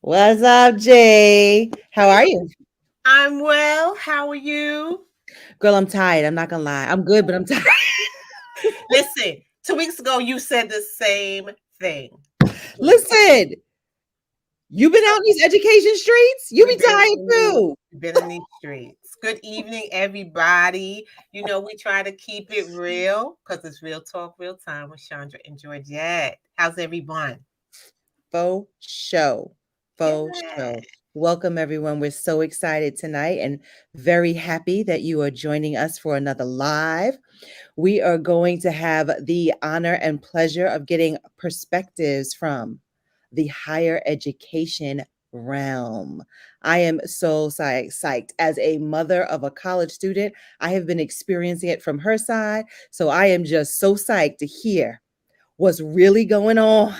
What's up, Jay? How are you? I'm well. How are you? Girl, I'm tired. I'm not gonna lie. I'm good, but I'm tired. Listen, 2 weeks ago you said the same thing. Listen, you been out in these education streets? You We've be been tired in these, too. we've been in these streets. Good evening, everybody. We try to keep it real because it's real talk, real time with Chandra and Gorgette. How's everyone? Faux show. Faux Yeah. show. Welcome, everyone. We're so excited tonight and very happy that you are joining us for another live. We are going to have the honor and pleasure of getting perspectives from the higher education realm. I am so psyched. As a mother of a college student, I have been experiencing it from her side. So I am just so psyched to hear what's really going on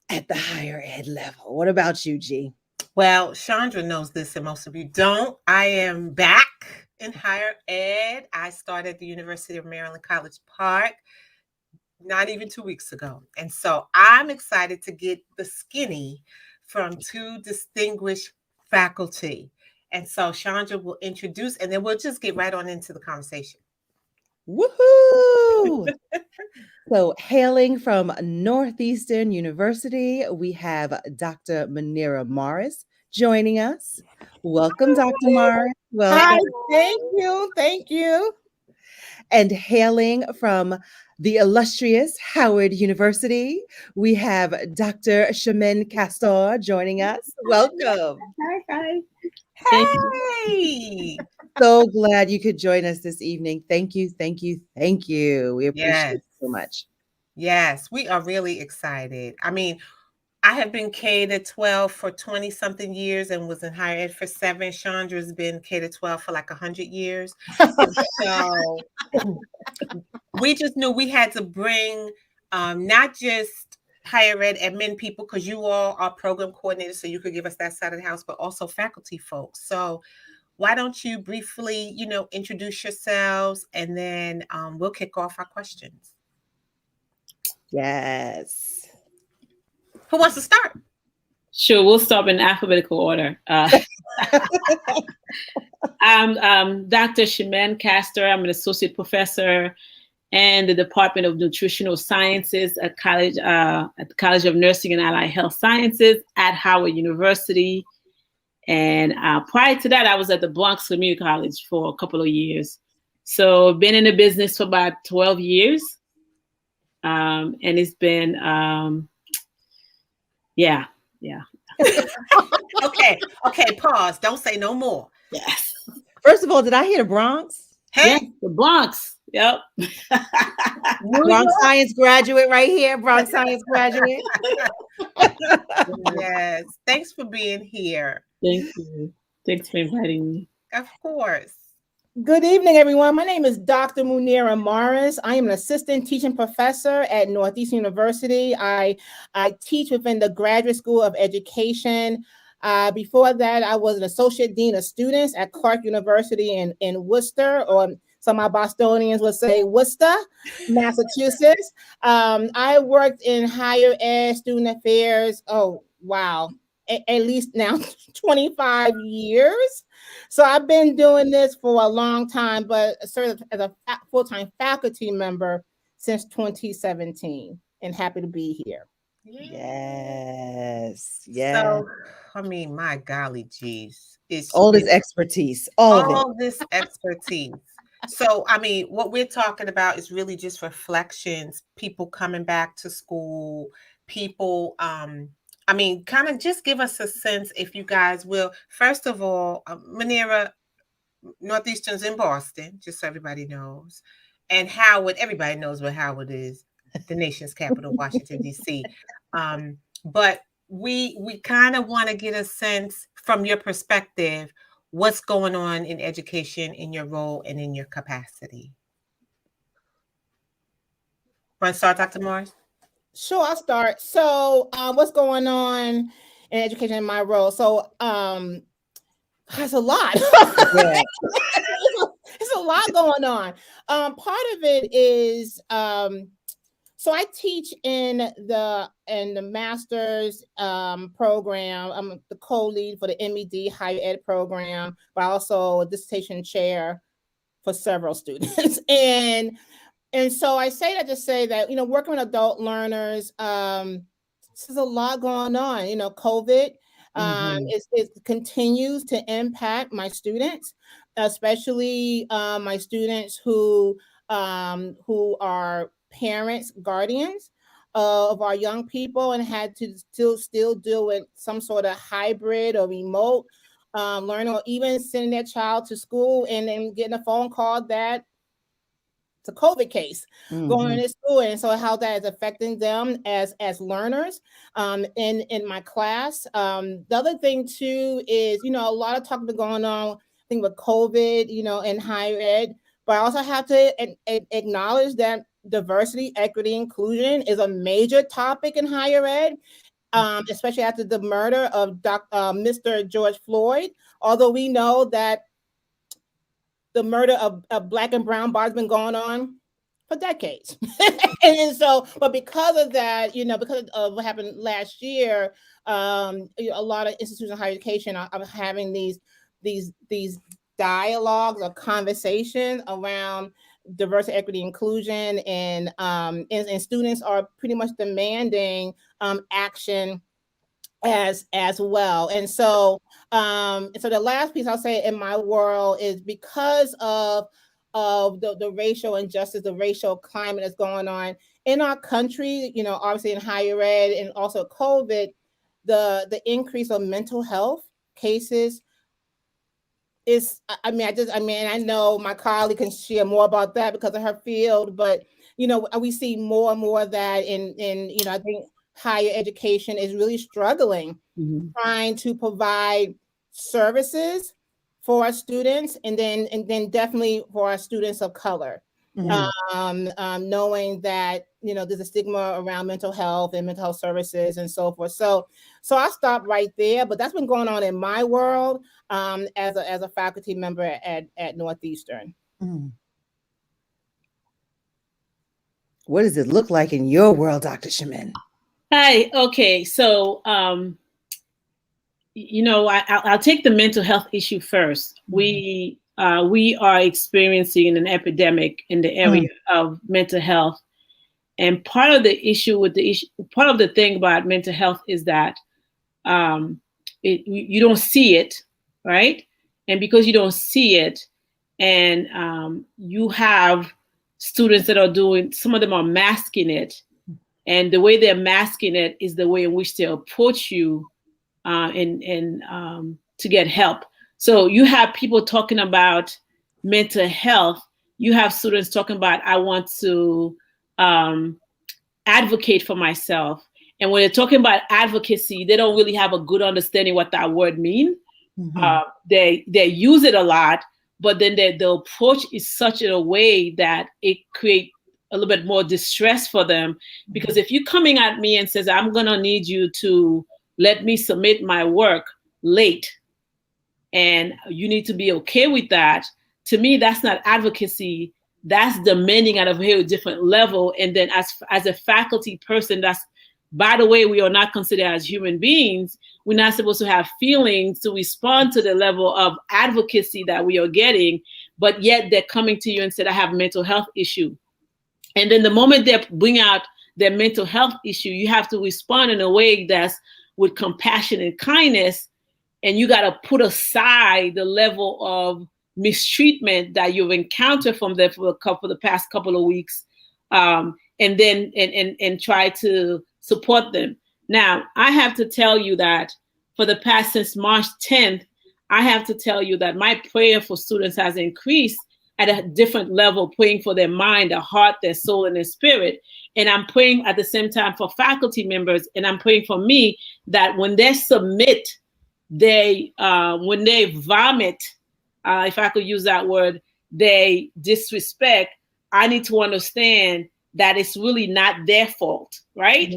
at the higher ed level. What about you, G? Well, Chandra knows this, and most of you don't. I am back in higher ed. I started at the University of Maryland, College Park not even 2 weeks ago. And so I'm excited to get the skinny from two distinguished faculty. And so Chandra will introduce, and then we'll just get right on into the conversation. Woohoo! So, hailing from Northeastern University, we have Dr. Mounira Morris joining us. Welcome, Dr. Morris. Hi, Welcome. thank you. Thank you. And hailing from the illustrious Howard University, we have Dr. Chimene Castor joining us. Welcome. Hi. Thank you. Hey! So glad you could join us this evening. Thank you, thank you, thank you. We appreciate Yes. it so much. Yes, we are really excited. I mean, I have been K to 12 for 20 something years and was in higher ed for 7. Chandra's been K to 12 for like 100 years. And so we just knew we had to bring not just higher ed admin people, because you all are program coordinators, so you could give us that side of the house, but also faculty folks. So why don't you briefly, introduce yourselves, and then we'll kick off our questions. Yes. Who wants to start? Sure, we'll start in alphabetical order. I'm Dr. Chimene Castor. I'm an associate professor in the Department of Nutritional Sciences at the College of Nursing and Allied Health Sciences at Howard University. And prior to that, I was at the Bronx Community College for a couple of years. So I've been in the business for about 12 years. And it's been, yeah. Okay, pause. Don't say no more. Yes. First of all, did I hear the Bronx? Hey, Yes, the Bronx. Yep. Bronx Science graduate right here. Bronx Science graduate. yes. Thanks for being here. Thank you. Thanks for inviting me. Of course. Good evening, everyone. My name is Dr. Mounira Morris. I am an assistant teaching professor at Northeastern University. I teach within the Graduate School of Education. Before that, I was an associate dean of students at Clark University in Worcester, or some of my Bostonians would say Worcester, Massachusetts. I worked in higher ed, student affairs. Oh, wow. At least now 25 years. So I've been doing this for a long time, but served as a full-time faculty member since 2017, and happy to be here. Yes. Yes. So, I mean, my golly geez. All this expertise. All of it. all this expertise. So, I mean, what we're talking about is really just reflections, people coming back to school, people, I mean, kind of just give us a sense, if you guys will. First of all, Mounira, Northeastern's in Boston, just so everybody knows. And Howard, everybody knows where Howard is, the nation's capital, Washington, D.C. But we kind of want to get a sense from your perspective, what's going on in education, in your role, and in your capacity. Want to start, Dr. Morris? Sure, I'll start. So what's going on in education in my role? So there's a lot. Yeah. There's a lot going on. Part of it is So I teach in the master's program. I'm the co-lead for the MED higher ed program, but also a dissertation chair for several students. And so I say that to say that, working with adult learners, there's a lot going on. COVID it continues to impact my students, especially my students who are parents, guardians of our young people, and had to still deal with some sort of hybrid or remote learning, or even sending their child to school and then getting a phone call that it's a COVID case going to school, and so how that is affecting them as learners in my class. The other thing too is, a lot of talk been going on, I think, with COVID, in higher ed, but I also have to acknowledge that diversity, equity, inclusion is a major topic in higher ed. Especially after the murder of Mr. George Floyd, although we know that the murder of Black and brown bodies been going on for decades. and so, but because of that, because of what happened last year, a lot of institutions of higher education are having these dialogues or conversations around diversity, equity, inclusion, and students are pretty much demanding action as well. And so the last piece I'll say in my world is, because of the racial injustice, the racial climate that's going on in our country, obviously in higher ed, and also COVID, the increase of mental health cases is, I know my colleague can share more about that because of her field, but we see more and more of that in I think higher education is really struggling, trying to provide services for our students, and then definitely for our students of color, knowing that there's a stigma around mental health and mental health services and so forth. So I'll stop right there, but that's been going on in my world as a faculty member at Northeastern. What does it look like in your world, Dr. Chimene? Hi. Okay. So, I'll take the mental health issue first. We are experiencing an epidemic in the area of mental health, and part of the issue part of the thing about mental health is that you don't see it, right? And because you don't see it, and you have students that are some of them are masking it. And the way they're masking it is the way in which they approach you to get help. So you have people talking about mental health. You have students talking about, I want to advocate for myself. And when they're talking about advocacy, they don't really have a good understanding what that word means. They use it a lot, but then the approach is such in a way that it creates a little bit more distress for them. Because if you're coming at me and says, I'm going to need you to let me submit my work late, and you need to be okay with that, to me, that's not advocacy. That's demanding at a very different level. And then as a faculty person, by the way, we are not considered as human beings. We're not supposed to have feelings to respond to the level of advocacy that we are getting, but yet they're coming to you and said, I have a mental health issue. And then the moment they bring out their mental health issue, you have to respond in a way that's with compassion and kindness. And you got to put aside the level of mistreatment that you've encountered from them for the past couple of weeks, and then try to support them. Now, I have to tell you that since March 10th, I have to tell you that my prayer for students has increased at a different level, praying for their mind, their heart, their soul, and their spirit. And I'm praying at the same time for faculty members, and I'm praying for me that when they submit, when they vomit, if I could use that word, they disrespect, I need to understand that it's really not their fault, right?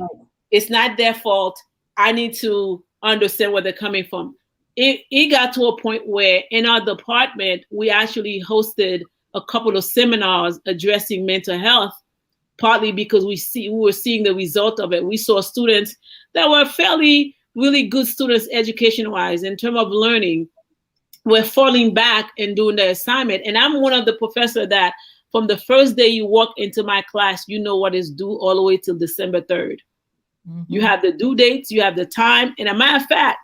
It's not their fault. I need to understand where they're coming from. It got to a point where in our department, we actually hosted a couple of seminars addressing mental health. partly because we were seeing the result of it. We saw students that were fairly really good students education-wise in terms of learning were falling back and doing the assignment. And I'm one of the professors that from the first day you walk into my class, you know what is due all the way till December 3rd. Mm-hmm. You have the due dates, you have the time. And a matter of fact,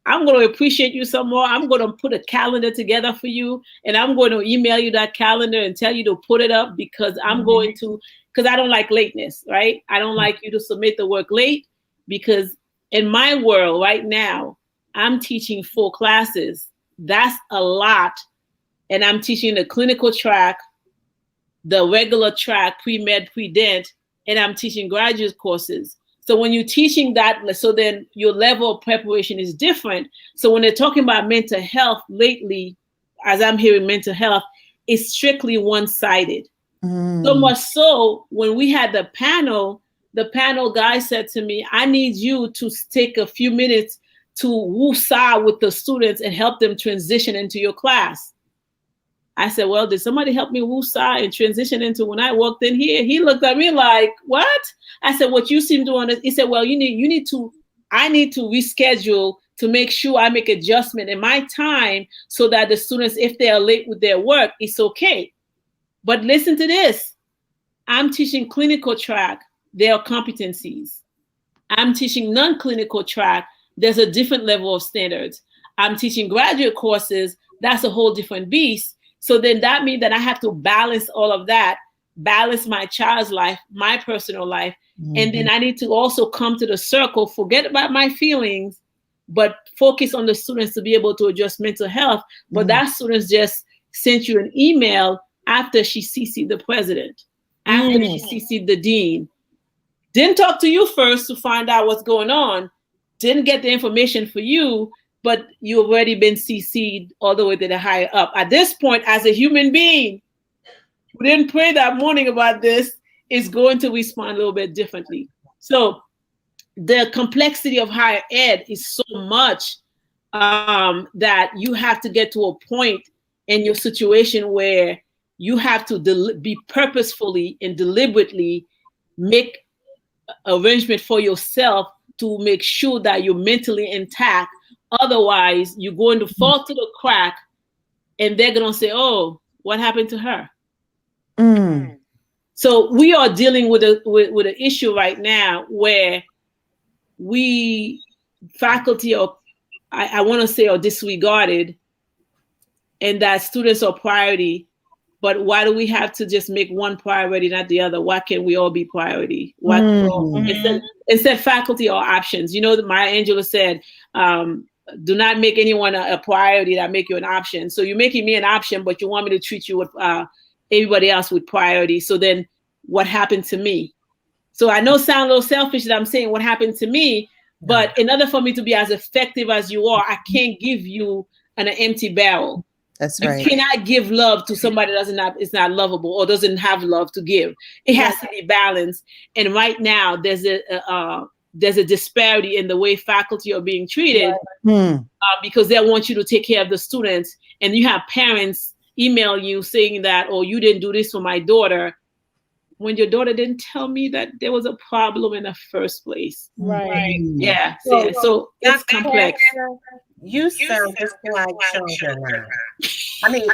I'm going to appreciate you some more. I'm going to put a calendar together for you, and I'm going to email you that calendar and tell you to put it up, because I'm going to, because I don't like lateness, right? I don't like you to submit the work late, because in my world right now, I'm teaching 4 classes. That's a lot. And I'm teaching the clinical track, the regular track, pre-med, pre-dent, and I'm teaching graduate courses. So when you're teaching that, so then your level of preparation is different. So when they're talking about mental health lately, as I'm hearing mental health, it's strictly one-sided. So much so, when we had the panel guy said to me, I need you to take a few minutes to woo-saw with the students and help them transition into your class. I said, well, did somebody help me woo-saw and transition into when I walked in here? He looked at me like, what? I said, what you seem to understand. He said, well, I need to reschedule to make sure I make adjustment in my time so that the students, if they are late with their work, it's okay. But listen to this. I'm teaching clinical track. There are competencies. I'm teaching non-clinical track. There's a different level of standards. I'm teaching graduate courses. That's a whole different beast. So then that means that I have to balance all of that, balance my child's life, my personal life. And then I need to also come to the circle, forget about my feelings, but focus on the students to be able to address mental health. But that student just sent you an email after she CC'd the president, after she CC'd the dean. Didn't talk to you first to find out what's going on. Didn't get the information for you, but you've already been CC'd all the way to the higher up. At this point, as a human being who didn't pray that morning about this, is going to respond a little bit differently. So the complexity of higher ed is so much that you have to get to a point in your situation where you have to be purposefully and deliberately make arrangement for yourself to make sure that you're mentally intact. Otherwise, you're going to fall to the crack, and they're going to say, oh, what happened to her? So we are dealing with an issue right now where faculty are, I want to say, are disregarded, and that students are priority. But why do we have to just make one priority, not the other? Why can't we all be priority? Instead, faculty are options. You know, Maya Angelou said, do not make anyone a priority, that make you an option. So you're making me an option, but you want me to treat you with everybody else with priority. So then what happened to me? So I know it sounds a little selfish that I'm saying what happened to me, but in order for me to be as effective as you are, I can't give you an empty barrel. That's right. You cannot give love to somebody that is not lovable or doesn't have love to give. It has to be balanced. And right now there's a disparity in the way faculty are being treated because they want you to take care of the students, and you have parents email you saying that, oh, you didn't do this for my daughter, when your daughter didn't tell me that there was a problem in the first place. Right. Yeah. So it's complex. You sound just like Chandra now. I mean,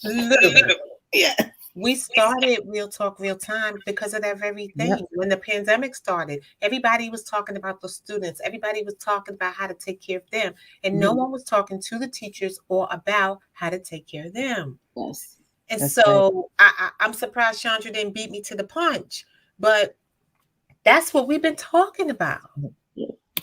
literally. Yeah. We started Real Talk, Real Time because of that very thing. Yep. When the pandemic started, everybody was talking about the students. Everybody was talking about how to take care of them. And no one was talking to the teachers or about how to take care of them. Yes. And that's so right. I'm surprised Chandra didn't beat me to the punch. But that's what we've been talking about.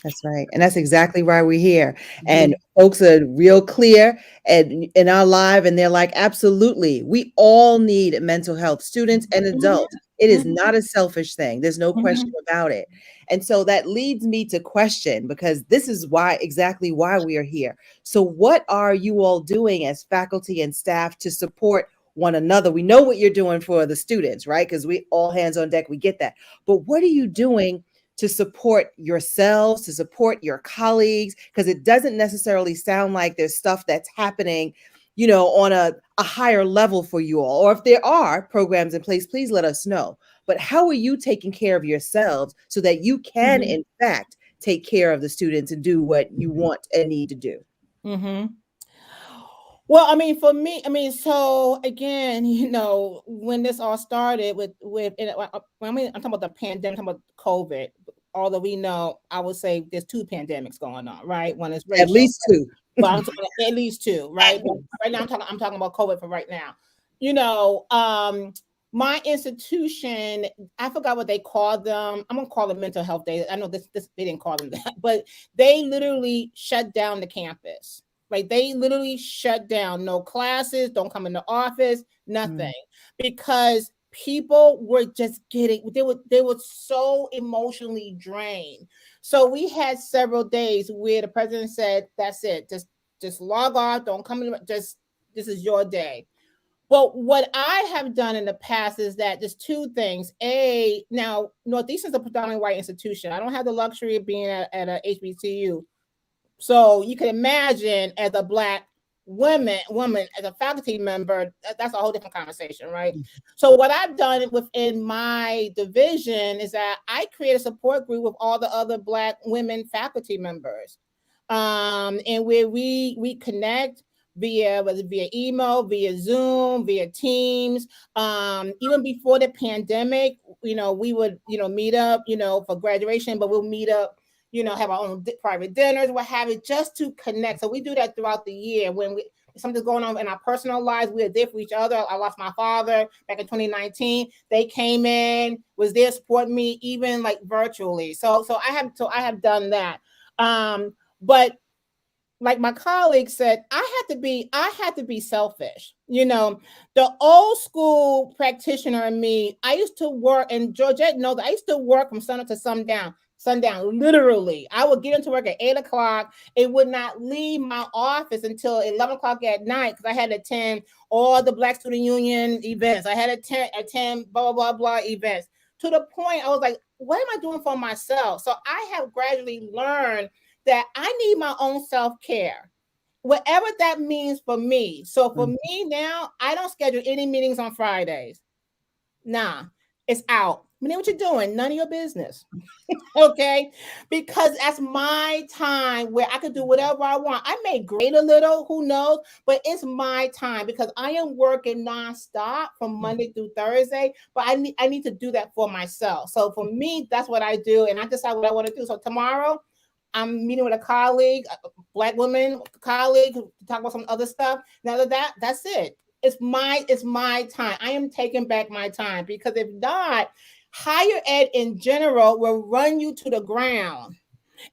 That's right. And that's exactly why we're here. And folks are real clear and in our live, and they're like, absolutely, we all need mental health, students and adults. It is not a selfish thing. There's no question about it. And so that leads me to question, because this is exactly why we are here. So what are you all doing as faculty and staff to support one another? We know what you're doing for the students, right? Because we all hands on deck, we get that. But what are you doing to support yourselves, to support your colleagues? Because it doesn't necessarily sound like there's stuff that's happening, on a higher level for you all. Or if there are programs in place, please let us know. but how are you taking care of yourselves so that you can, in fact, take care of the students and do what you want and need to do? Well, I mean, for me, so again, when this all started with, I'm talking about the pandemic, I'm talking about COVID. Although we know, I would say there's 2 pandemics going on, right? One is racial, at least 2. But I'm talking at least 2, right? But right now, I'm talking about COVID for right now. My institution, I forgot what they called them. I'm gonna call them mental health days. I know this they didn't call them that, but they literally shut down the campus. Like they literally shut down. No classes, don't come in the office, nothing, because people were just they were so emotionally drained. So we had several days where the president said, "That's it, just log off, don't come in. This is your day." But what I have done in the past is that there's 2 things. Now Northeastern is a predominantly white institution. I don't have the luxury of being at a HBCU. So you can imagine, as a Black woman, as a faculty member, that's a whole different conversation, right? So what I've done within my division is that I create a support group with all the other Black women faculty members, and where we connect via email, via Zoom, via Teams. Even before the pandemic, we would meet up, for graduation, but we'll meet up, have our own private dinners, what have you, just to connect. So we do that throughout the year. When something's going on in our personal lives, we are there for each other. I lost my father back in 2019. They came in, was there supporting me, even like virtually. So I have done that. But like my colleague said, I had to be selfish. The old school practitioner in me, I used to work, and Gorgette knows that I used to work from sun up to sundown, literally. I would get into work at 8:00. It would not leave my office until 11:00 at night, because I had to attend all the Black Student Union events. I had to attend blah, blah, blah events, to the point I was like, what am I doing for myself? So I have gradually learned that I need my own self-care, whatever that means for me. So for me now, I don't schedule any meetings on Fridays. Nah, it's out. What you're doing, none of your business. Okay? Because that's my time where I could do whatever I want. I may grade a little, who knows, but it's my time, because I am working nonstop from Monday through Thursday, but I need to do that for myself. So for me, that's what I do, and I decide what I want to do. So tomorrow, I'm meeting with a colleague, a Black woman colleague, to talk about some other stuff. Now that's it. It's my time. I am taking back my time, because if not, higher ed in general will run you to the ground.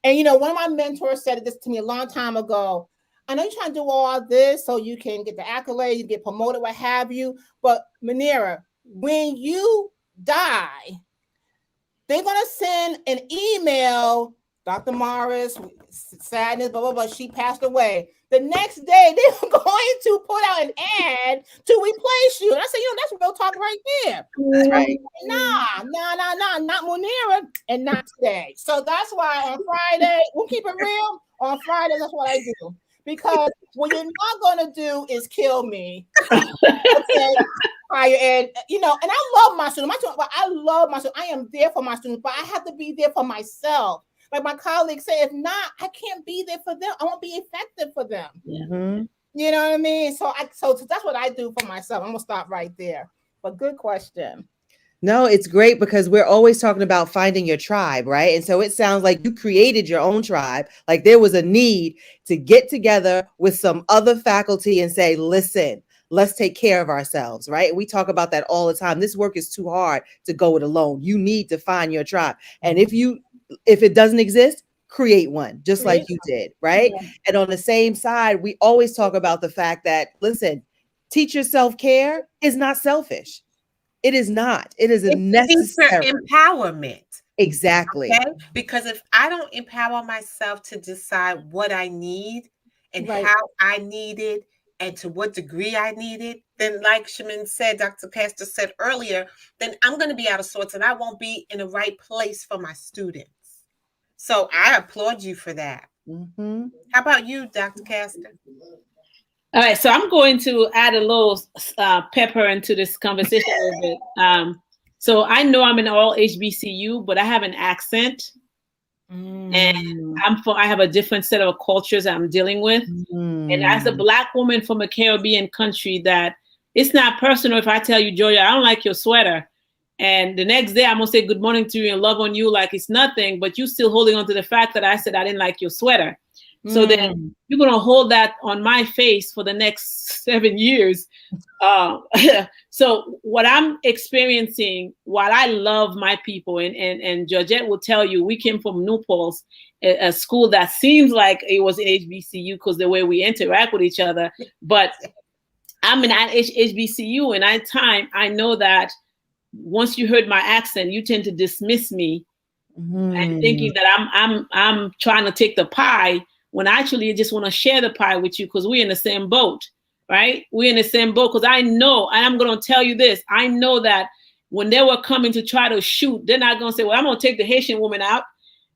And one of my mentors said this to me a long time ago. I know you're trying to do all this so you can get the accolades, you get promoted, what have you. But Mounira, when you die, they're gonna send an email. Dr. Morris, sadness, blah, blah, blah, she passed away. The next day, they're going to put out an ad to replace you. And I said, that's real talk right there. That's right. Nah, not Mounira, and not today. So that's why on Friday, we'll keep it real. On Friday, that's what I do. Because what you're not going to do is kill me. Okay? Higher ed, and I love my students. I love my students. I am there for my students, but I have to be there for myself. Like my colleagues say, if not, I can't be there for them. I won't be effective for them. Mm-hmm. You know what I mean? So that's what I do for myself. I'm gonna stop right there. But good question. No, it's great, because we're always talking about finding your tribe, right? And so it sounds like you created your own tribe. Like there was a need to get together with some other faculty and say, listen, let's take care of ourselves, right? We talk about that all the time. This work is too hard to go it alone. You need to find your tribe. And if it doesn't exist, create one, just like you did, right? Yeah. And on the same side, we always talk about the fact that, listen, teacher self-care is not selfish. It is not. It is a necessary empowerment. Exactly. Okay? Because if I don't empower myself to decide what I need and how I need it and to what degree I need it, then like Chimene said, Dr. Castor said earlier, then I'm going to be out of sorts and I won't be in the right place for my students. So I applaud you for that. Mm-hmm. How about you, Dr. Castor? All right, so I'm going to add a little pepper into this conversation a little bit. So I know I'm in all HBCU, but I have an accent. And I have a different set of cultures I'm dealing with. And as a Black woman from a Caribbean country, that it's not personal if I tell you, Georgia, I don't like your sweater. And the next day I'm gonna say good morning to you and love on you like it's nothing, but you still holding on to the fact that I said I didn't like your sweater. So then you're gonna hold that on my face for the next 7 years. So what I'm experiencing, while I love my people, and Georgette will tell you, we came from New Paltz, a school that seems like it was an HBCU because the way we interact with each other. But I'm in an HBCU, and I know that once you heard my accent, you tend to dismiss me and thinking that I'm trying to take the pie, when actually I just want to share the pie with you because we're in the same boat, right? We're in the same boat because I know, and I'm going to tell you this, I know that when they were coming to try to shoot, they're not going to say, well, I'm going to take the Haitian woman out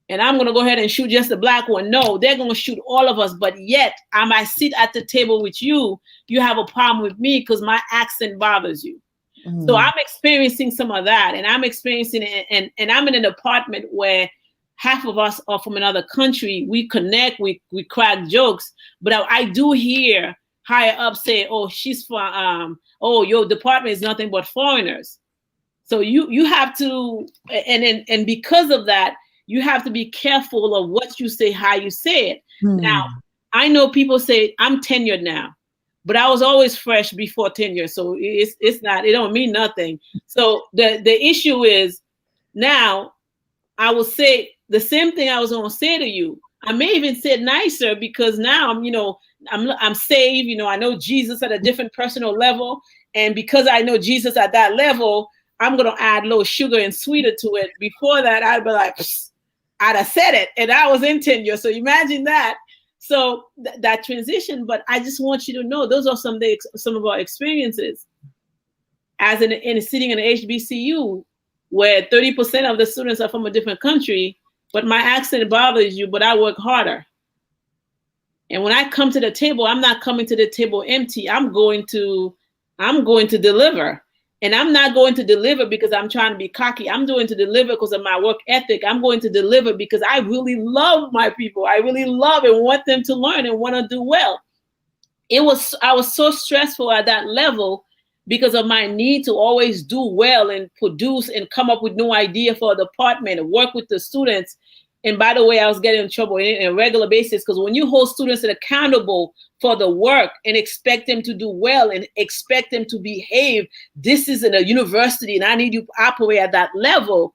and I'm going to go ahead and shoot just the Black one. No, they're going to shoot all of us. But yet I sit at the table with you, you have a problem with me because my accent bothers you. So I'm experiencing some of that, and I'm experiencing it, and I'm in an apartment where half of us are from another country. We connect, we crack jokes, but I do hear higher up say, "Oh, she's from oh, your department is nothing but foreigners." So you have to, and because of that, you have to be careful of what you say, how you say it. Now, I know people say I'm tenured now, but I was always fresh before tenure, so it's not, it don't mean nothing. So the issue is now I will say the same thing I was gonna say to you. I may even say it nicer because now I'm saved. I know Jesus at a different personal level, and because I know Jesus at that level, I'm gonna add a little sugar and sweeter to it. Before that, I'd be like, I'd have said it, and I was in tenure. So imagine that. So that transition, but I just want you to know those are some of our experiences as in sitting in an HBCU where 30% of the students are from a different country, but my accent bothers you, but I work harder. And when I come to the table, I'm not coming to the table empty. I'm going to deliver. And I'm not going to deliver because I'm trying to be cocky. I'm going to deliver because of my work ethic. I'm going to deliver because I really love my people. I really love and want them to learn and want to do well. I was so stressful at that level because of my need to always do well and produce and come up with new idea for the department and work with the students. And by the way, I was getting in trouble on a regular basis because when you hold students accountable for the work and expect them to do well and expect them to behave, this is in a university and I need you to operate at that level,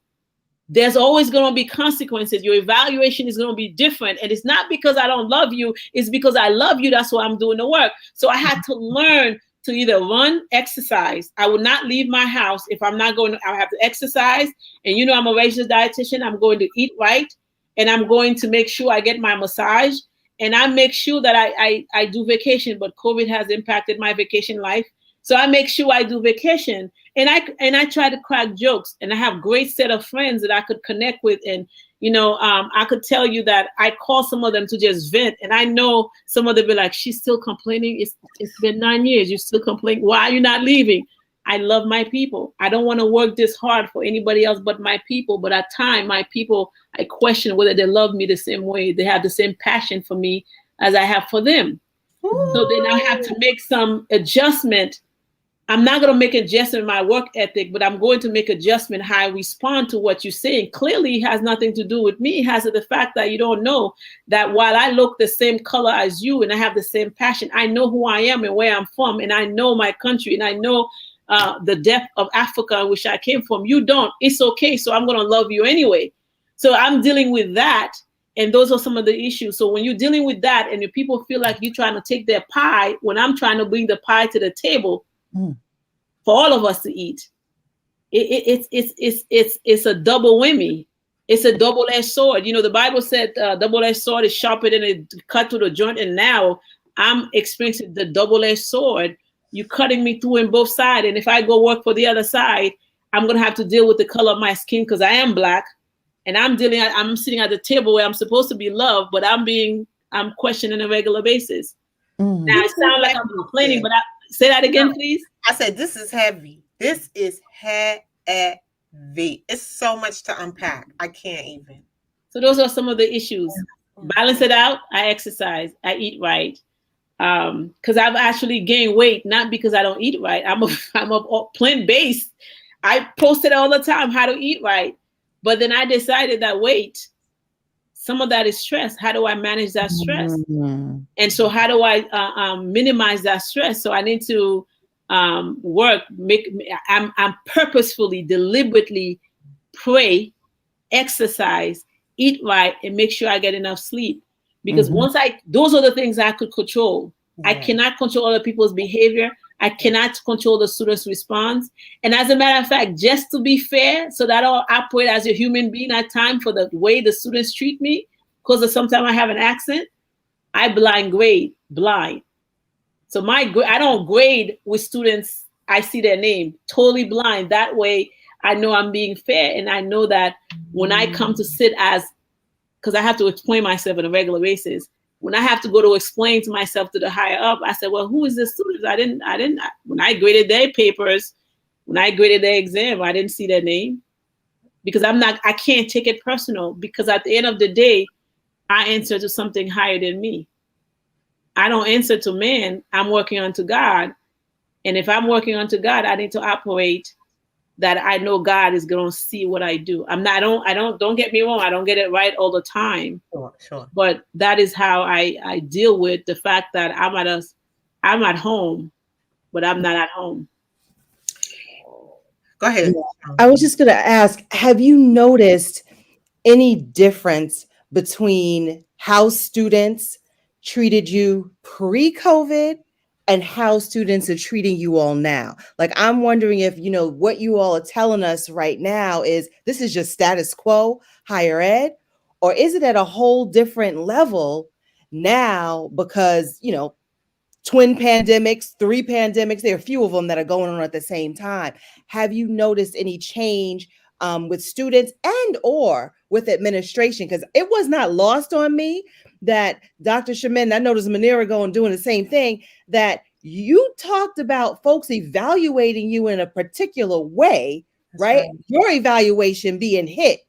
there's always going to be consequences. Your evaluation is going to be different. And it's not because I don't love you, it's because I love you. That's why I'm doing the work. So I had to learn to either run, exercise. I would not leave my house if I'm not going to, I have to exercise. And I'm a registered dietitian. I'm going to eat right. And I'm going to make sure I get my massage, and I make sure that I do vacation. But COVID has impacted my vacation life, so I make sure I do vacation. And I try to crack jokes, and I have great set of friends that I could connect with. And I could tell you that I call some of them to just vent, and I know some of them be like, "She's still complaining. It's been 9 years. You're still complaining. Why are you not leaving?" I love my people. I don't want to work this hard for anybody else but my people. But at times, my people, I question whether they love me the same way. They have the same passion for me as I have for them. Ooh. So then I have to make some adjustment. I'm not going to make adjustment in my work ethic, but I'm going to make adjustment how I respond to what you're saying. Clearly, it has nothing to do with me. It has to do with the fact that you don't know that while I look the same color as you and I have the same passion, I know who I am and where I'm from, and I know my country, and I know the depth of Africa in which I came from. You don't. It's okay. So I'm going to love you anyway. So I'm dealing with that. And those are some of the issues. So when you're dealing with that and if people feel like you're trying to take their pie, when I'm trying to bring the pie to the table for all of us to eat, it's a double whammy. It's a double-edged sword. The Bible said double-edged sword is sharper than a cut to the joint. And now I'm experiencing the double-edged sword. You're cutting me through in both sides. And if I go work for the other side, I'm going to have to deal with the color of my skin because I am Black. And I'm sitting at the table where I'm supposed to be loved, but I'm questioning on a regular basis. Now, it sounds like I'm complaining, but say that again, please. I said, this is heavy. This is heavy. It's so much to unpack. I can't even. So those are some of the issues. Balance it out. I exercise. I eat right. Because I've actually gained weight, not because I don't eat right. I'm a plant-based. I post it all the time how to eat right. But then I decided that, wait, some of that is stress. How do I manage that stress? Mm-hmm. And so how do I minimize that stress? So I need to work. I'm purposefully, deliberately pray, exercise, eat right, and make sure I get enough sleep. Because those are the things I could control. Yeah. I cannot control other people's behavior. I cannot control the student's response. And as a matter of fact, just to be fair, so that I'll operate as a human being at times for the way the students treat me, because sometimes I have an accent, I grade blind. So I don't grade with students, I see their name, totally blind. That way I know I'm being fair. And I know that when I come to sit because I have to explain myself on a regular basis. When I have to go to explain to myself to the higher up, I said, well, who is this student? I didn't, when I graded their papers, when I graded their exam, I didn't see their name, because I can't take it personal, because at the end of the day, I answer to something higher than me. I don't answer to man. I'm working unto God. And if I'm working unto God, I need to operate that I know God is going to see what I do. Don't get me wrong. I don't get it right all the time. Sure. But that is how I deal with the fact that I'm at home, but I'm not at home. Go ahead. I was just going to ask, have you noticed any difference between how students treated you pre-COVID and how students are treating you all now? Like, I'm wondering if, what you all are telling us right now is this is just status quo, higher ed, or is it at a whole different level now because, twin pandemics, 3 pandemics, there are a few of them that are going on at the same time. Have you noticed any change with students and or with administration? Because it was not lost on me that Dr. Chimene, I noticed Mounira doing the same thing, that you talked about folks evaluating you in a particular way, right? Your evaluation being hit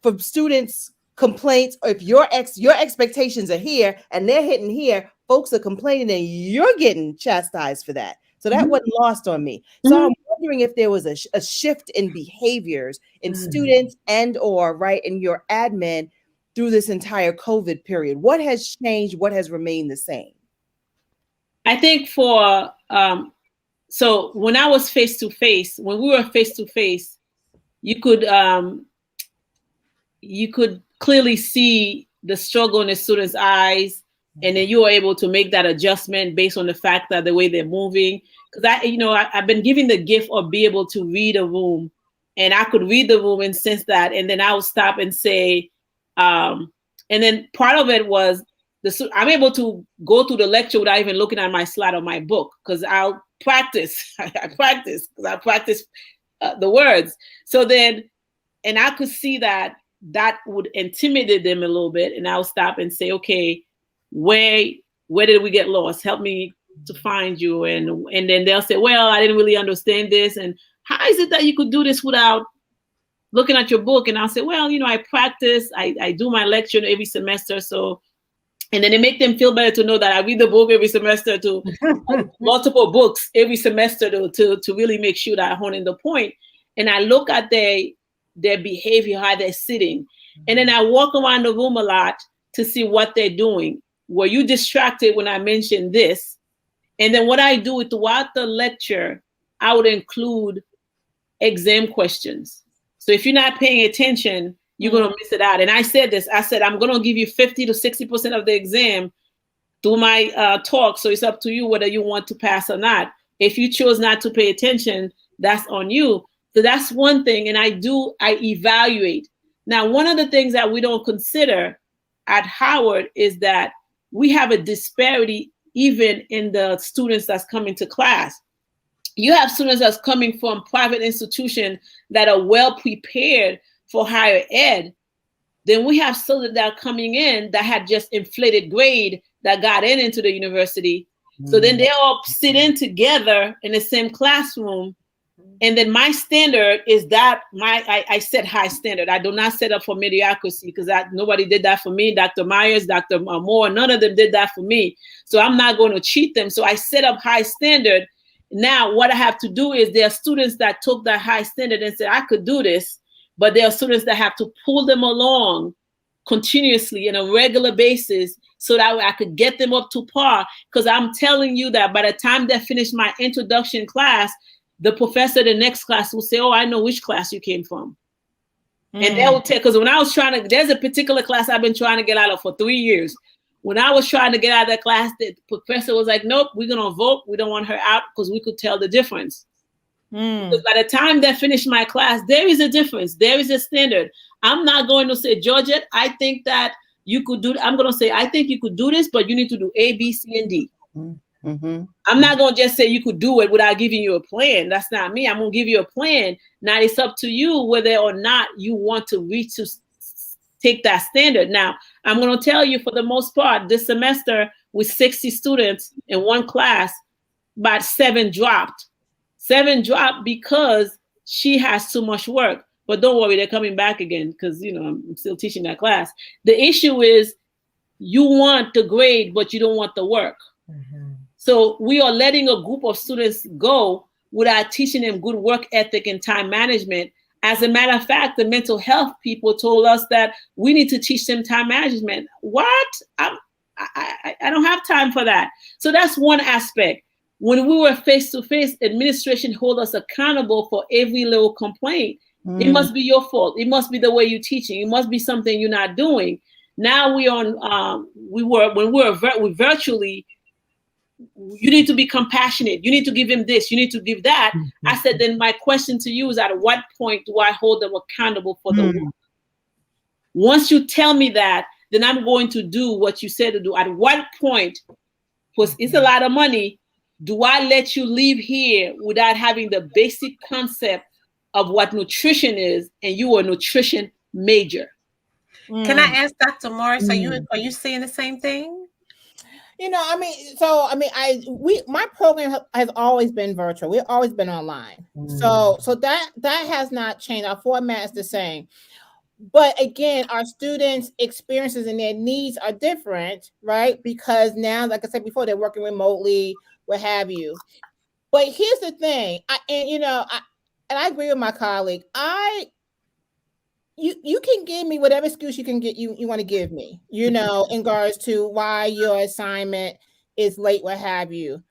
for students' complaints, or if your expectations are here and they're hitting here, folks are complaining and you're getting chastised for that. So that wasn't lost on me. So I'm wondering if there was a shift in behaviors in students and or in your admin through this entire COVID period. What has changed? What has remained the same? I think so when I was face-to-face, when we were face-to-face, you could clearly see the struggle in the students' eyes. And then you were able to make that adjustment based on the fact that the way they're moving. Because I've been given the gift of being able to read a room, and I could read the room and sense that. And then I would stop and say, and then part of it was I'm able to go through the lecture without even looking at my slide or my book, because I'll practice. I practice the words. So then, and I could see that would intimidate them a little bit, and I'll stop and say, okay, where did we get lost? Help me to find you. And then they'll say, well, I didn't really understand this. And how is it that you could do this without looking at your book? And I'll say, well, I practice, I do my lecture every semester. So, and then it make them feel better to know that I read the book every semester, to multiple books every semester to really make sure that I hone in the point. And I look at their behavior, how they're sitting. And then I walk around the room a lot to see what they're doing. Were you distracted when I mentioned this? And then what I do throughout the lecture, I would include exam questions. So if you're not paying attention, you're going to miss it out. And I said this, I'm going to give you 50 to 60% of the exam through my talk. So it's up to you whether you want to pass or not. If you chose not to pay attention, that's on you. So that's one thing. And I evaluate. Now, one of the things that we don't consider at Howard is that we have a disparity even in the students that's coming to class. You have students that's coming from private institutions that are well prepared for higher ed. Then we have students that are coming in that had just inflated grade that got into the university. So then they all sit in together in the same classroom, And then my standard is that I set high standard. I do not set up for mediocrity because nobody did that for me. Dr. Myers, Dr. Moore, none of them did that for me. So I'm not going to cheat them. So I set up high standard. Now what I have to do is there are students that took that high standard and said, I could do this, but there are students that have to pull them along continuously on a regular basis so that I could get them up to par. Because I'm telling you that by the time they finish my introduction class, the professor, the next class will say, oh, I know which class you came from. And that will take, because when I was trying to, there's a particular class I've been trying to get out of for 3 years. When I was trying to get out of that class, the professor was like, nope, we're going to vote. We don't want her out because we could tell the difference. Because by the time they finish my class, there is a difference. There is a standard. I'm not going to say, Gorgette, I think that you could do, I'm going to say, I think you could do this, but you need to do A, B, C, and D. Mm-hmm. I'm not going to just say you could do it without giving you a plan. That's not me. I'm going to give you a plan. Now it's up to you whether or not you want to reach to take that standard. Now, I'm going to tell you for the most part, this semester with 60 students in one class, about 7 dropped. 7 dropped because she has too much work. But don't worry, they're coming back again because, you know, I'm still teaching that class. The issue is you want the grade, but you don't want the work. So we are letting a group of students go without teaching them good work ethic and time management. As a matter of fact, the mental health people told us that we need to teach them time management. What? I don't have time for that. So that's one aspect. When we were face-to-face, administration hold us accountable for every little complaint. It must be your fault. It must be the way you're teaching. It must be something you're not doing. Now we on, we virtually, you need to be compassionate. You need to give him this. You need to give that. I said, then my question to you is, at what point do I hold them accountable for the work? Once you tell me that, then I'm going to do what you said to do. At what point, because it's a lot of money, do I let you leave here without having the basic concept of what nutrition is, and you are a nutrition major? Can I ask Dr. Morris, are you seeing the same thing? You know, my program has always been virtual. We've always been online. So that has not changed. Our format is the same. But again, our students' experiences and their needs are different, right? Because now, like I said before, they're working remotely, what have you. But here's the thing, I agree with my colleague. You can give me whatever excuse you want to give me, in regards to why your assignment is late, what have you.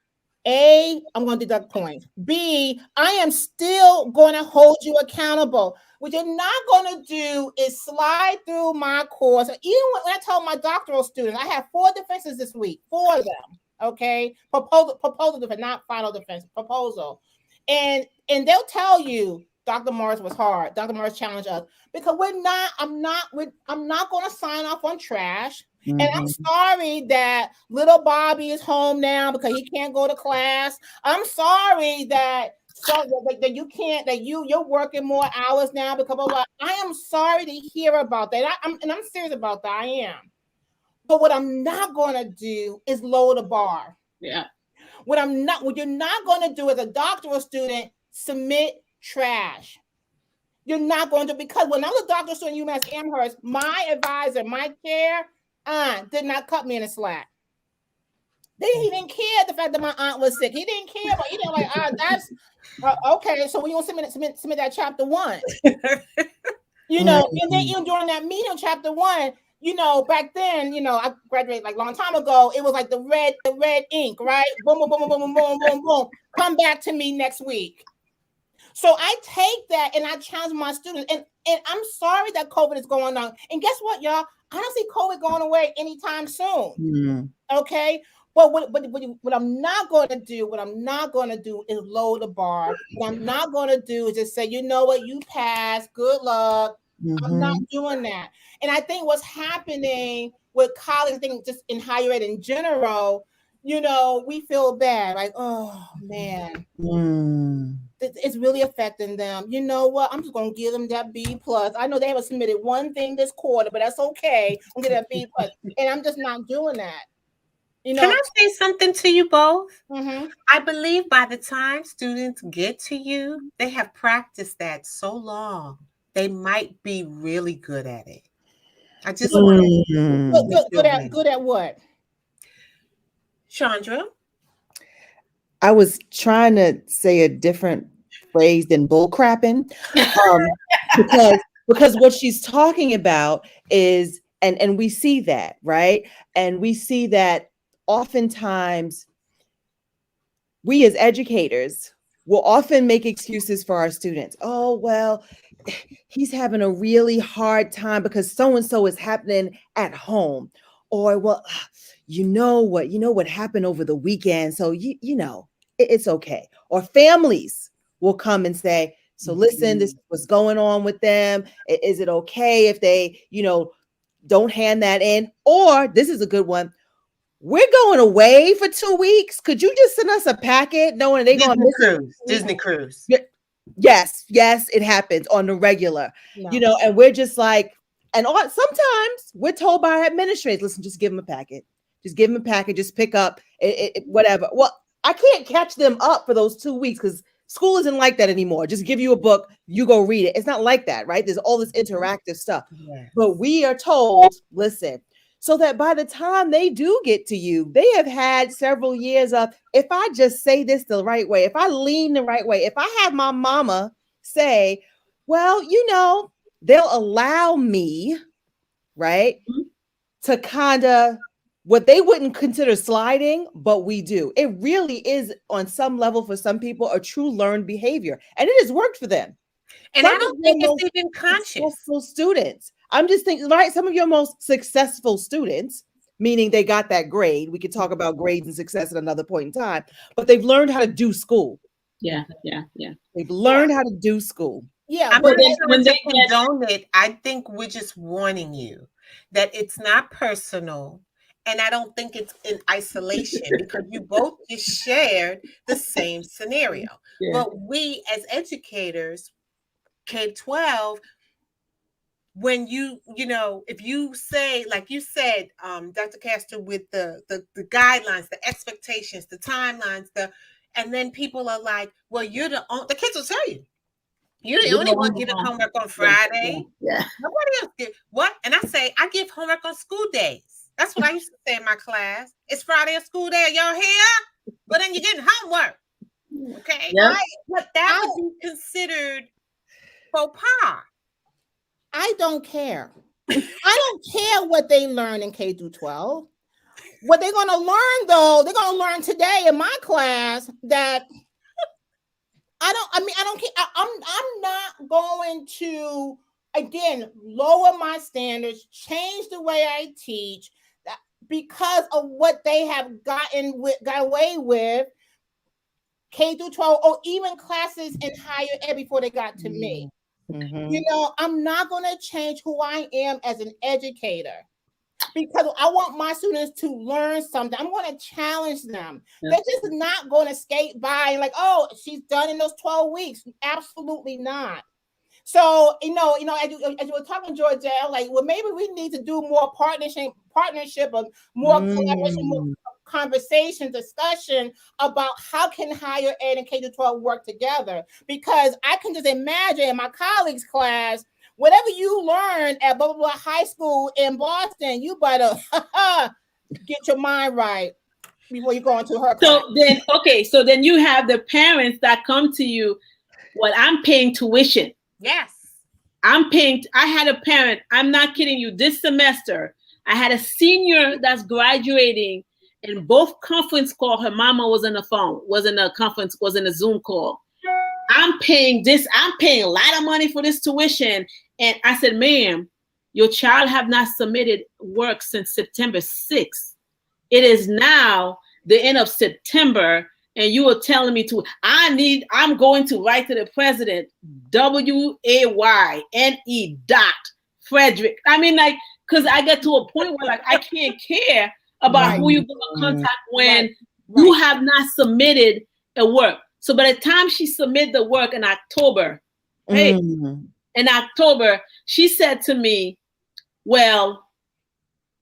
A, I'm going to deduct points. B, I am still going to hold you accountable. What you're not going to do is slide through my course. Even when I told my doctoral students, I have 4 defenses this week, 4 of them. Okay, proposal defense, not final defense, proposal, and they'll tell you Dr. Morris was hard. Dr. Morris challenged us because I'm not going to sign off on trash. And I'm sorry that little Bobby is home now because he can't go to class. I'm sorry that you're working more hours now because of what. I am sorry to hear about that. I'm serious about that. I am. But what I'm not going to do is lower the bar. Yeah. What you're not going to do as a doctoral student, submit trash. You're not going to, because when I was a doctoral student at UMass Amherst, my advisor, my chair, did not cut me in a slack. He didn't care the fact that my aunt was sick. He didn't care, but that's okay. So when you submit that chapter 1, and then even during that meeting, chapter 1. Back then, I graduated like a long time ago. It was like the red ink, right? Boom, boom, boom, boom, boom, boom, boom, boom. Come back to me next week. So I take that and I challenge my students. And I'm sorry that COVID is going on. And guess what, y'all? I don't see COVID going away anytime soon. Okay. But what I'm not going to do is lower the bar. What I'm not going to do is just say, you know what, you passed, good luck. I'm not doing that. And I think what's happening with college, I think just in higher ed in general, we feel bad. Like, oh, man. It's really affecting them. You know what? I'm just going to give them that B+. I know they haven't submitted one thing this quarter, but that's okay. I'm going to get a B+. And I'm just not doing that. You know, Can I say something to you both? mm-hmm. I believe by the time students get to you, they have practiced that so long, they might be really good at it. I just want to Good at what? Chandra. I was trying to say a different phrase than bull crapping, because what she's talking about is, and we see that, right? And we see that oftentimes we as educators will often make excuses for our students. Oh, well, he's having a really hard time because so and so is happening at home. Or, well, you know what happened over the weekend, so you know it's okay. Or families will come and say, so listen, this is what's going on with them. Is it okay if they don't hand that in? Or this is a good one: we're going away for 2 weeks, could you just send us a packet knowing they're going to miss cruise Disney cruise? Yes, it happens on the regular. No. And we're just like, and sometimes we're told by our administrators, listen, just give them a packet. Just give them a packet, just pick up whatever. Well, I can't catch them up for those 2 weeks because school isn't like that anymore. Just give you a book, you go read it. It's not like that, right? There's all this interactive stuff. Yes. But we are told, listen, so that by the time they do get to you, they have had several years of, if I just say this the right way, if I lean the right way, if I have my mama say, well, they'll allow me, right, to kind of what they wouldn't consider sliding, but we do. It really is on some level for some people a true learned behavior, and it has worked for them. And I don't think it's even conscious. Students. I'm just thinking, right? Some of your most successful students, meaning they got that grade. We could talk about grades and success at another point in time, but they've learned how to do school. Yeah. They've learned how to do school. Yeah, I'm not sure when they condone it. I think we're just warning you that it's not personal. And I don't think it's in isolation because you both just shared the same scenario. Yeah. But we as educators, K-12, when if you say, like you said, Dr. Castor, with the guidelines, the expectations, the timelines, and then people are like, well, the kids will tell you, you're the only one giving homework on Friday. Yeah. Nobody else did. What? And I say, I give homework on school days. That's what I used to say in my class. It's Friday a school day. Are y'all here? But then you're getting homework. Okay. Yep. But that would be considered faux pas. I don't care. I don't care what they learn in K through 12. What they're going to learn, though, they're going to learn today in my class that I don't care. I'm not going to, again, lower my standards, change the way I teach because of what they have got away with K through 12 or even classes in higher ed before they got to me. Mm-hmm. I'm not going to change who I am as an educator because I want my students to learn something. I'm going to challenge them. Yeah. They're just not going to skate by and like, oh, she's done in those 12 weeks. Absolutely not. So, as you were talking, Georgette, like, well, maybe we need to do more partnership or more collaboration, more conversation, discussion about how can higher ed and K-12 work together. Because I can just imagine in my colleagues' class, whatever you learn at blah, blah, blah high school in Boston, you better get your mind right before you go into her class. So then you have the parents that come to you, well, I'm paying tuition. Yes. I had a parent, I'm not kidding you, this semester, I had a senior that's graduating and both conference call, her mama was on the phone, was in a Zoom call. I'm paying a lot of money for this tuition. And I said, ma'am, your child have not submitted work since September 6th. It is now the end of September. And you are telling me I'm going to write to the president, WAYNE.Frederick. I mean, like, because I get to a point where like I can't care about who you're going to contact when you have not submitted a work. So by the time she submitted the work in October, she said to me, well,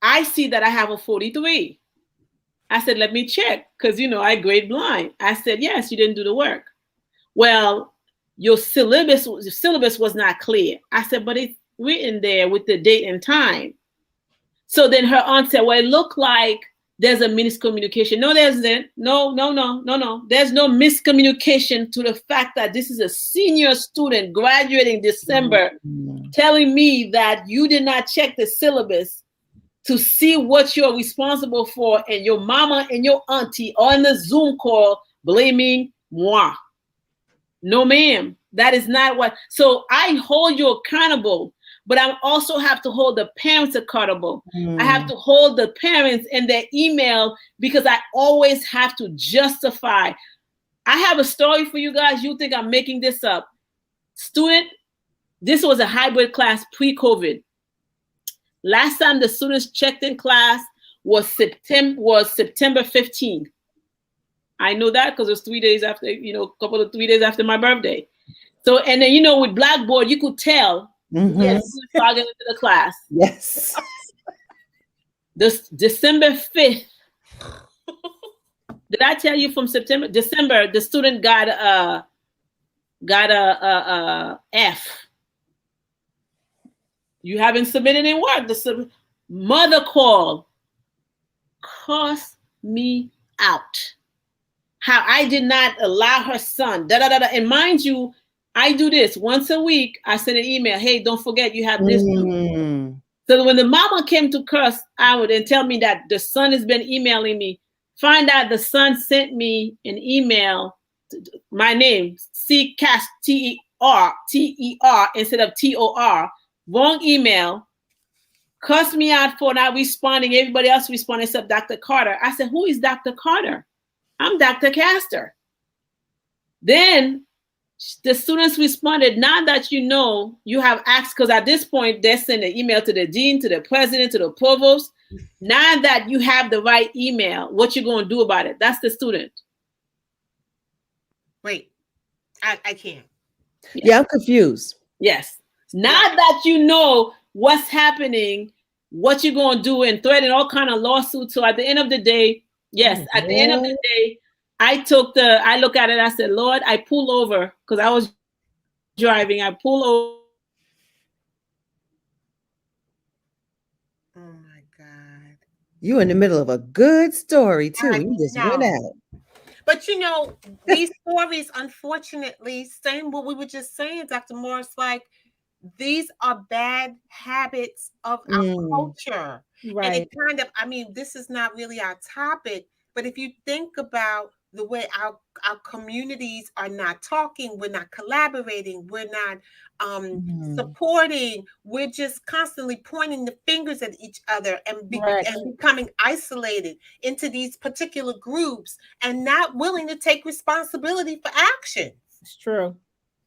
I see that I have a 43. I said, let me check, because, I grade blind. I said, yes, you didn't do the work. Well, your syllabus was not clear. I said, but it's written there with the date and time. So then her aunt said, well, it looked like there's a miscommunication. No, there isn't. No. There's no miscommunication to the fact that this is a senior student graduating December, telling me that you did not check the syllabus to see what you're responsible for, and your mama and your auntie on the Zoom call blaming moi. No, ma'am, that is not what. So I hold you accountable, but I also have to hold the parents accountable. I have to hold the parents in their email, because I always have to justify. I have a story for you guys. You think I'm making this up. Student, this was a hybrid class pre-COVID. Last time the students checked in class was September 15th. I know that because it was 3 days after, 3 days after my birthday. So, and then, with Blackboard, you could tell yes, logging into the class. Yes. This December 5th. Did I tell you from December, the student got a F. You haven't submitted any work. The mother call cussed me out. How I did not allow her son. And mind you, I do this once a week. I send an email. Hey, don't forget you have this. So when the mama came to curse out and tell me that the son has been emailing me, find out the son sent me an email. My name, C-Cast, T-E-R instead of T-O-R. Wrong email, cussed me out for not responding. Everybody else responded except Dr. Carter. I said, who is Dr. Carter? I'm Dr. Castor. Then the students responded, now that you have asked, because at this point, they send an email to the dean, to the president, to the provost. Now that you have the right email, what you going to do about it? That's the student. Wait, I can't. Yeah, I'm confused. Yes. Now that you know what's happening, what you're going to do, and threaten all kind of lawsuits. So at the end of the day, yes, at the end of the day, I look at it, I said, Lord, I pull over, because I was driving. I pull over. Oh my God. You in the middle of a good story too. You just went out. But these stories, unfortunately, same what we were just saying, Dr. Morris, like, these are bad habits of our culture. Right. And it this is not really our topic, but if you think about the way our communities are not talking, we're not collaborating, we're not supporting, we're just constantly pointing the fingers at each other and becoming isolated into these particular groups and not willing to take responsibility for action. It's true.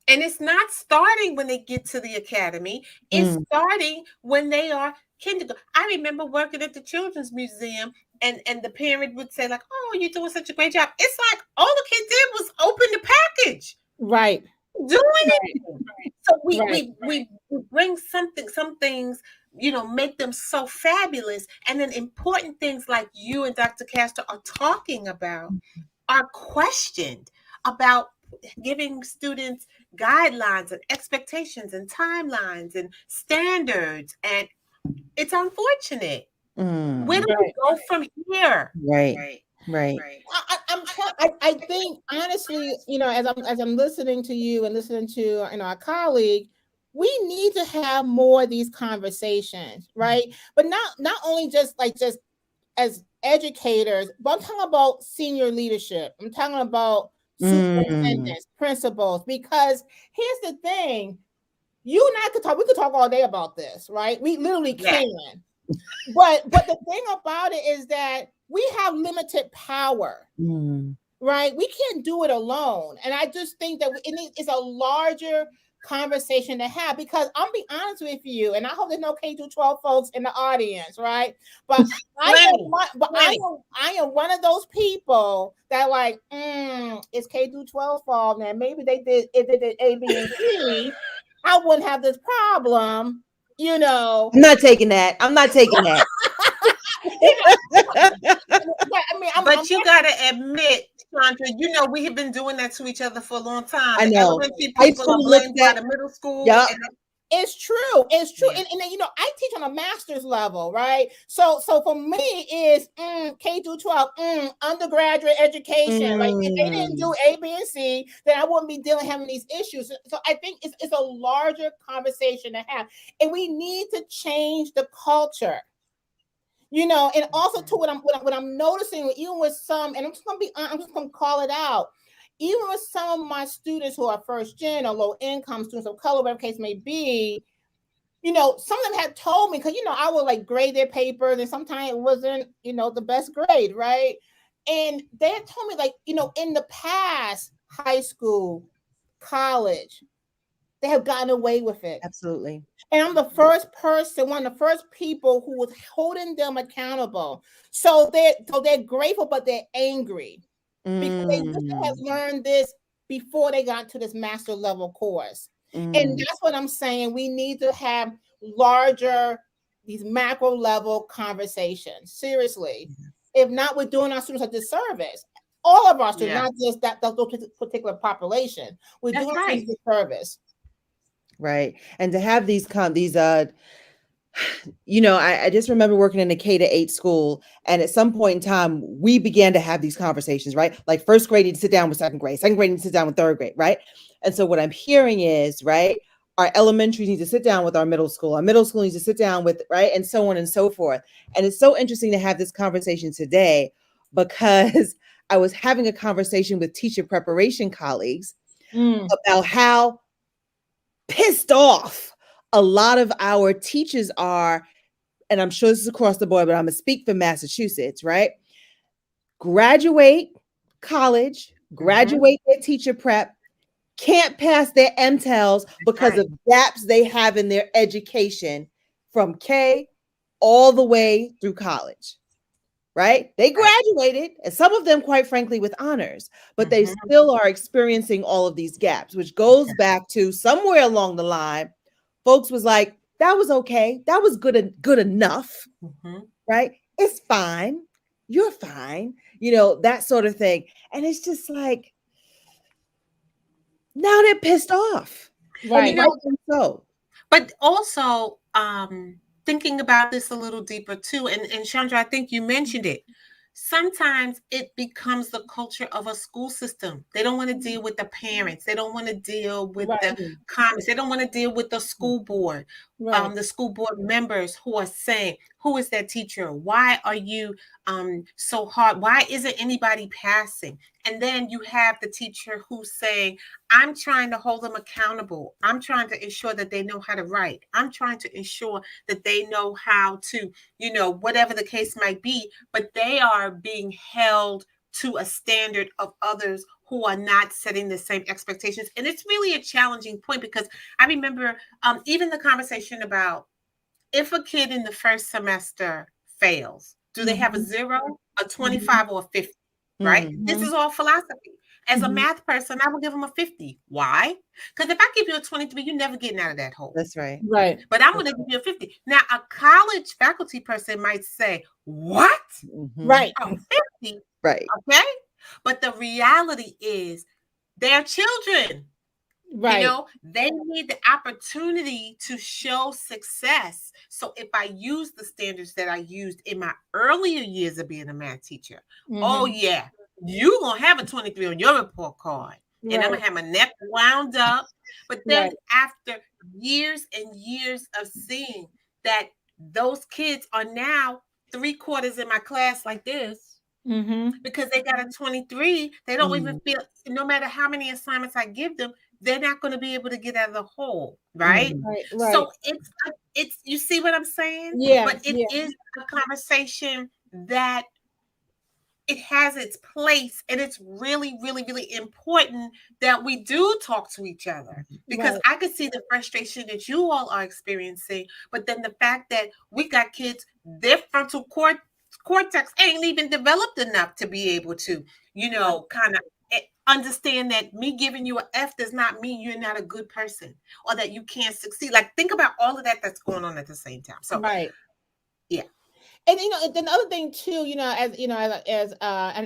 And it's not starting when they get to the academy. It's starting when they are kindergarten. I remember working at the Children's Museum, and the parent would say, like, oh, you're doing such a great job. It's like all the kid did was open the package. Right. Doing it. So we bring some things, make them so fabulous. And then important things like you and Dr. Castor are talking about are questioned about giving students guidelines and expectations and timelines and standards, and it's unfortunate. Where do we go from here? Right. I think honestly, as I'm listening to you and listening to our colleague, we need to have more of these conversations, right? But not only just as educators, but I'm talking about senior leadership. I'm talking about superintendents, principals, because here's the thing. You and I we could talk all day about this, right? We literally can. But the thing about it is that we have limited power, right? We can't do it alone. And I just think that it's a larger conversation to have, because I'll be honest with you, and I hope there's no K-12 folks in the audience, right? But I am one of those people that like, it's K-12 fault. Now maybe if they did A, B, and C, I wouldn't have this problem, I'm not taking that. But I mean, you got to admit, Chandra, you know, we have been doing that to each other for a long time. I The know. elementary High people are school blamed looked by at- the middle school. Yup. And It's true. It's true. Yeah. And then, you know, I teach on a master's level, right? So for me, it's K through 12, undergraduate education. Like if they didn't do A, B, and C, then I wouldn't be having these issues. So I think it's a larger conversation to have. And we need to change the culture. You know, and also too, what I'm noticing, even with some, and I'm just gonna call it out. Even with some of my students who are first gen or low income students of color, whatever case may be, you know, some of them had told me, because, you know, I would like grade their papers and sometimes it wasn't, you know, the best grade, right? And they had told me, like, you know, in the past, high school, college, they have gotten away with it. Absolutely. And I'm the first person, one of the first people who was holding them accountable. So they're grateful, but they're angry. Because they wish they had learned this before they got to this master level course. And that's what I'm saying. We need to have larger, these macro level conversations. Seriously. If not, we're doing our students a disservice. All of our students, not just that particular population. We're doing a disservice. Right. And to have these you know, I just remember working in a K-8 school, and at some point in time, we began to have these conversations, right? Like first grade need to sit down with second grade need to sit down with third grade, right? And so what I'm hearing is, right, our elementary needs to sit down with our middle school needs to sit down with, right, and so on and so forth. And it's so interesting to have this conversation today, because I was having a conversation with teacher preparation colleagues about how pissed off a lot of our teachers are, and I'm sure this is across the board, but I'm going to speak for Massachusetts, right? Graduate college, graduate their teacher prep, can't pass their MTELs because of gaps they have in their education from K all the way through college, right? They graduated, and some of them, quite frankly, with honors, but they still are experiencing all of these gaps, which goes back to somewhere along the line, folks was like, that was okay. That was good enough, right? It's fine. You're fine. You know, that sort of thing. And it's just like, now they're pissed off. Right. So. But also, thinking about this a little deeper too, and Chandra, I think you mentioned it. Sometimes it becomes the culture of a school system. They don't want to deal with the parents. They don't want to deal with the comments. They don't want to deal with the school board, the school board members who are saying, who is that teacher? Why are you so hard? Why isn't anybody passing? And then you have the teacher who's saying, I'm trying to hold them accountable. I'm trying to ensure that they know how to write. I'm trying to ensure that they know how to, you know, whatever the case might be, but they are being held to a standard of others who are not setting the same expectations. And it's really a challenging point, because I remember even the conversation about if a kid in the first semester fails, do they have a 0, a 25, or a 50? Right? This is all philosophy. As a math person, I will give them a 50. Why? Because if I give you a 23, you're never getting out of that hole. That's right. Right. But I'm going to give you a 50. Now, a college faculty person might say, what? Right. Oh, 50? Right. Okay. But the reality is they're children. Right. You know, they need the opportunity to show success. So if I use the standards that I used in my earlier years of being a math teacher, oh yeah, you're going to have a 23 on your report card. And I'm going to have my neck wound up. But then after years and years of seeing that those kids are now 3/4 in my class like this, because they got a 23, they don't even feel, no matter how many assignments I give them, they're not going to be able to get out of the hole, right? Right. So it's you see what I'm saying? Yeah. But it is a conversation that it has its place, and it's really, really, really important that we do talk to each other, because I could see the frustration that you all are experiencing, but then the fact that we got kids, their frontal cortex ain't even developed enough to be able to, you know, kind of understand that me giving you an F does not mean you're not a good person or that you can't succeed. Like, think about all of that that's going on at the same time. So, yeah. And then the other thing too, and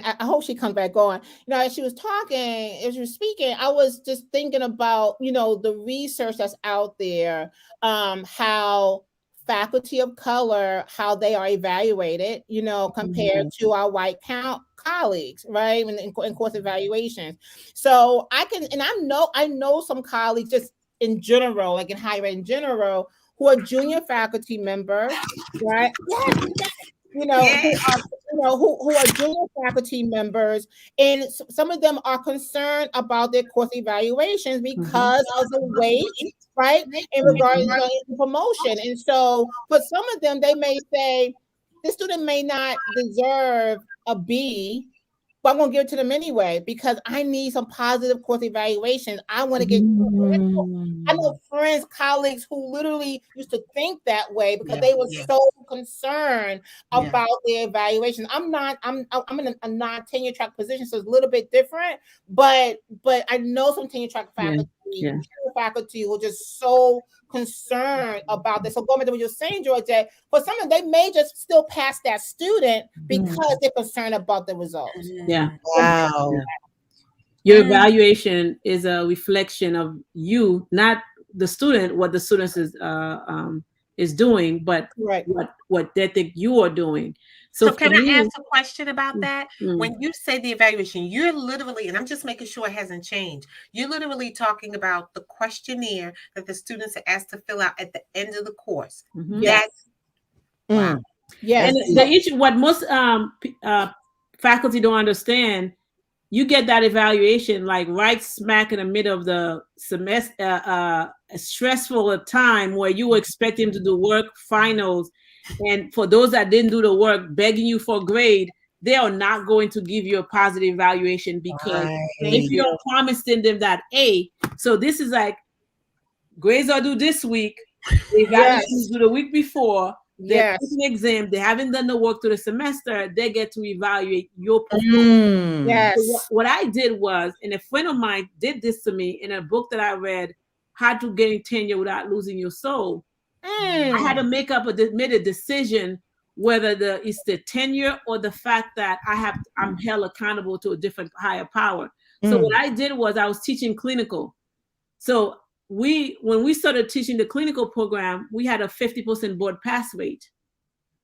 I hope she comes back on. As she was talking, as she was speaking, I was just thinking about the research that's out there, how faculty of color, how they are evaluated, compared to our white colleagues, right? In course evaluations. So I know some colleagues just in general, like in higher ed in general, who are junior faculty members, right? Who are junior faculty members, and some of them are concerned about their course evaluations because of the weight, right, in regards to promotion. And so for some of them, they may say, this student may not deserve a B, but I'm going to give it to them anyway because I need some positive course evaluations. I want to get. I know friends, colleagues who literally used to think that way because they were so concerned about their evaluation. I'm in a non-tenure track position, so it's a little bit different. But I know some tenure track faculty who are just so concerned about this. So going back to what you're saying, Georgette, for some of them, they may just still pass that student because they're concerned about the results. Yeah. Wow. Yeah. Your evaluation is a reflection of you, not the student, what the student is doing, but what they think you are doing. So can I ask a question about that? When you say the evaluation, you're literally, and I'm just making sure it hasn't changed, you're literally talking about the questionnaire that the students are asked to fill out at the end of the course. That's wow. Yeah. And the issue, what most faculty don't understand, you get that evaluation like right smack in the middle of the semester, a stressful time where you expect him to do work, finals. And for those that didn't do the work, begging you for a grade, they are not going to give you a positive evaluation because if you're promising them that A, so this is like grades are due this week, the evaluation is due the week before. They're taking an exam, they haven't done the work through the semester, they get to evaluate your performance. So what I did was, and a friend of mine did this to me in a book that I read, How to Gain Tenure Without Losing Your Soul. I had to make a decision whether it's the tenure or the fact that I'm held accountable to a different higher power. So what I did was I was teaching clinical. So when we started teaching the clinical program, we had a 50% board pass rate.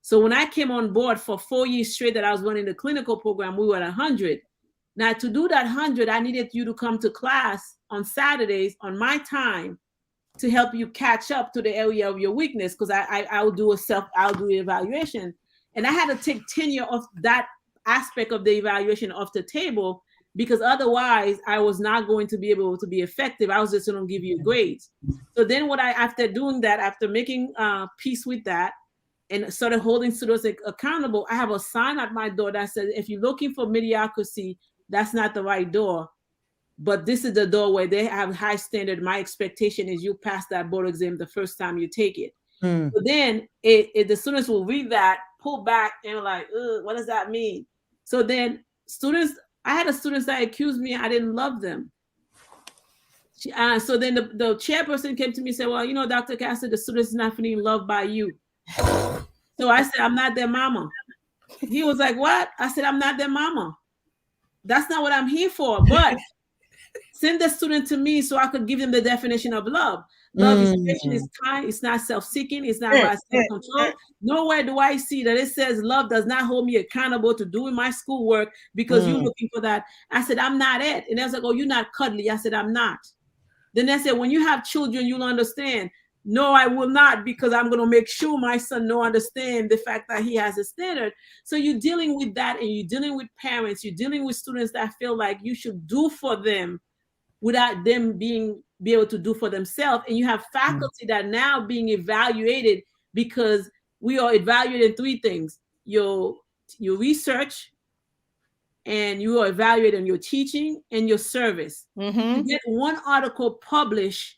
So when I came on board for 4 years straight that I was running the clinical program, we were at 100. Now to do that 100, I needed you to come to class on Saturdays on my time to help you catch up to the area of your weakness, because I'll do the evaluation. And I had to take tenure of that aspect of the evaluation off the table, because otherwise I was not going to be able to be effective. I was just going to give you grades. So then after doing that, after making peace with that and started holding students accountable, I have a sign at my door that says, if you're looking for mediocrity, that's not the right door. But this is the door where they have high standard. My expectation is you pass that board exam the first time you take it. So then the students will read that, pull back, and like, what does that mean? So then I had students that accused me I didn't love them. So then the chairperson came to me and said, well, Dr. Castor, the students not feeling loved by you. So I said, I'm not their mama. He was like, what? I said, I'm not their mama. That's not what I'm here for. But send the student to me so I could give them the definition of love. Love is patient, it's kind, it's not self-seeking, it's not about self-control. Nowhere do I see that it says love does not hold me accountable to doing my schoolwork because you're looking for that. I said, I'm not it. And they was like, oh, you're not cuddly. I said, I'm not. Then they said, when you have children, you'll understand. No, I will not, because I'm going to make sure my son understand the fact that he has a standard. So you're dealing with that, and you're dealing with parents, you're dealing with students that feel like you should do for them without them be able to do for themselves. And you have faculty that now being evaluated, because we are evaluating three things: your research, and you are evaluating your teaching and your service. To get one article published,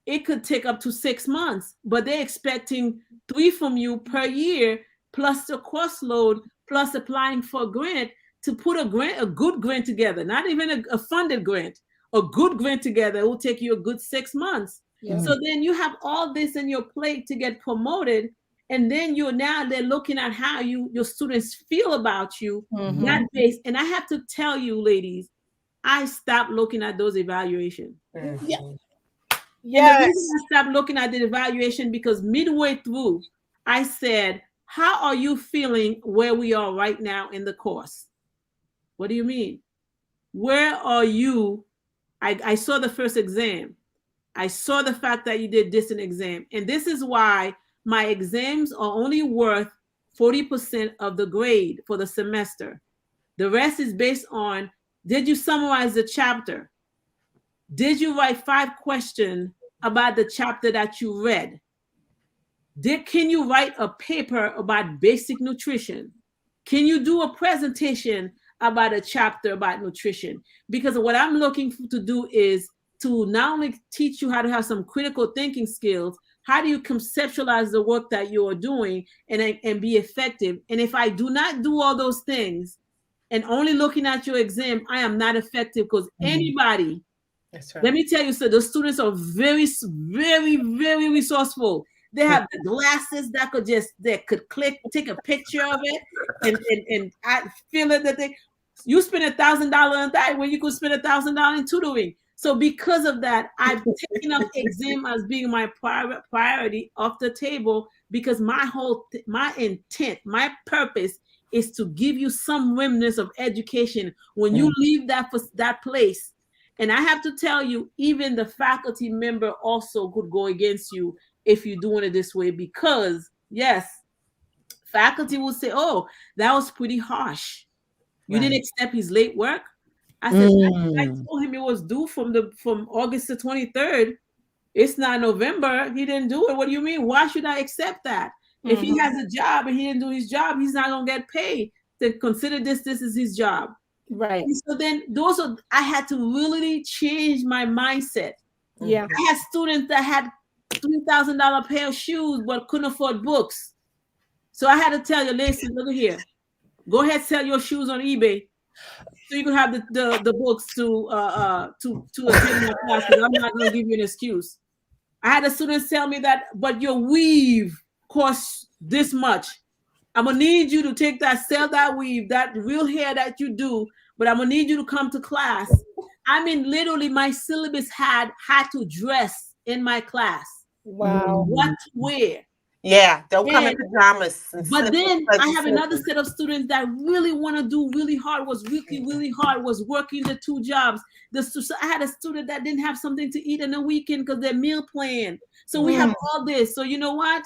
it could take up to 6 months, but they're expecting 3 from you per year, plus the course load, plus applying for a grant to put a good grant together, not even a funded grant. A good grant together will take you a good 6 months. So then you have all this in your plate to get promoted, And then they're looking at how your students feel about you, Mhm. that base. And I have to tell you, ladies, I stopped looking at those evaluations. Mhm. Yeah. And the Yes. reason I stopped looking at the evaluation because midway through, I said, how are you feeling where we are right now in the course? What do you mean? Where are you? I saw the first exam. I saw the fact that you did distant exam. And this is why my exams are only worth 40% of the grade for the semester. The rest is based on, did you summarize the chapter? Did you write 5 questions about the chapter that you read? Can you write a paper about basic nutrition? Can you do a presentation about a chapter about nutrition? Because what I'm looking to do is to not only teach you how to have some critical thinking skills, how do you conceptualize the work that you are doing and be effective? And if I do not do all those things and only looking at your exam, I am not effective because anybody, That's right. let me tell you, so the students are very, very, very resourceful. They have the glasses that could click, take a picture of it, and I feel it that you spend $1,000 on that when you could spend $1,000 in tutoring. So because of that, I've taken up exam as being my priority off the table because my intent, my purpose is to give you some remnants of education when you leave that place. And I have to tell you, even the faculty member also could go against you if you're doing it this way, because yes, faculty will say, oh, that was pretty harsh. You didn't accept his late work. I said, I told him it was due from August the 23rd. It's not November. He didn't do it. What do you mean? Why should I accept that? If he has a job and he didn't do his job, he's not going to get paid. To consider this is his job. Right. And so then I had to really change my mindset. Yeah. I had students that had $3,000 pair of shoes but couldn't afford books. So I had to tell you, listen, look here. Go ahead, sell your shoes on eBay so you can have the books to attend my class, because I'm not going to give you an excuse. I had a student tell me that, but your weave costs this much. I'm gonna need you to take that, sell that weave, that real hair that you do, but I'm gonna need you to come to class. I mean, literally, my syllabus had to dress in my class. Wow. What to wear. Yeah, don't come in pajamas. But then I have another set of students that really want to do really hard, was working the 2 jobs. I had a student that didn't have something to eat in the weekend because their meal plan. So we have all this. So you know what?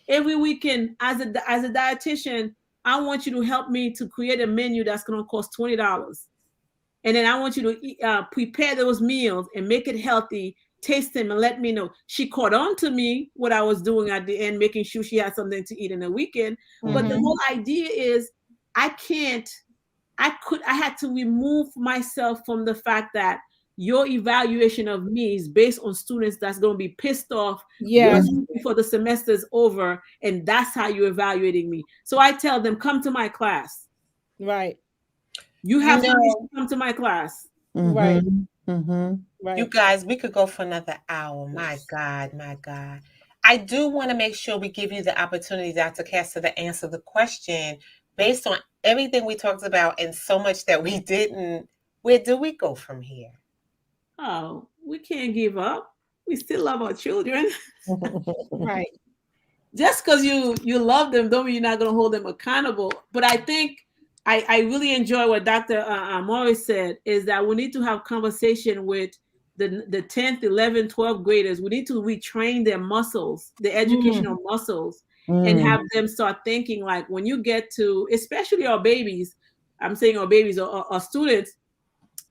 Every weekend, as a dietitian, I want you to help me to create a menu that's going to cost $20. And then I want you to prepare those meals and make it healthy, taste them, and let me know. She caught on to me what I was doing at the end, making sure she had something to eat in the weekend. But the whole idea is I had to remove myself from the fact that your evaluation of me is based on students that's going to be pissed off before the semester is over, and that's how you're evaluating me. So I tell them, come to my class. Right. You have to come to my class. Right. Right. You guys, we could go for another hour. My God, my God. I do want to make sure we give you the opportunity, Dr. Castor, to answer the question based on everything we talked about and so much that we didn't. Where do we go from here? Oh, we can't give up. We still love our children. Right. Just because you love them, don't mean you're not going to hold them accountable. But I think I really enjoy what Dr. Morris said, is that we need to have conversation with the 10th, 11th, 12th graders. We need to retrain their muscles, the educational muscles, and have them start thinking like, when you get to, especially our babies, I'm saying our babies or students,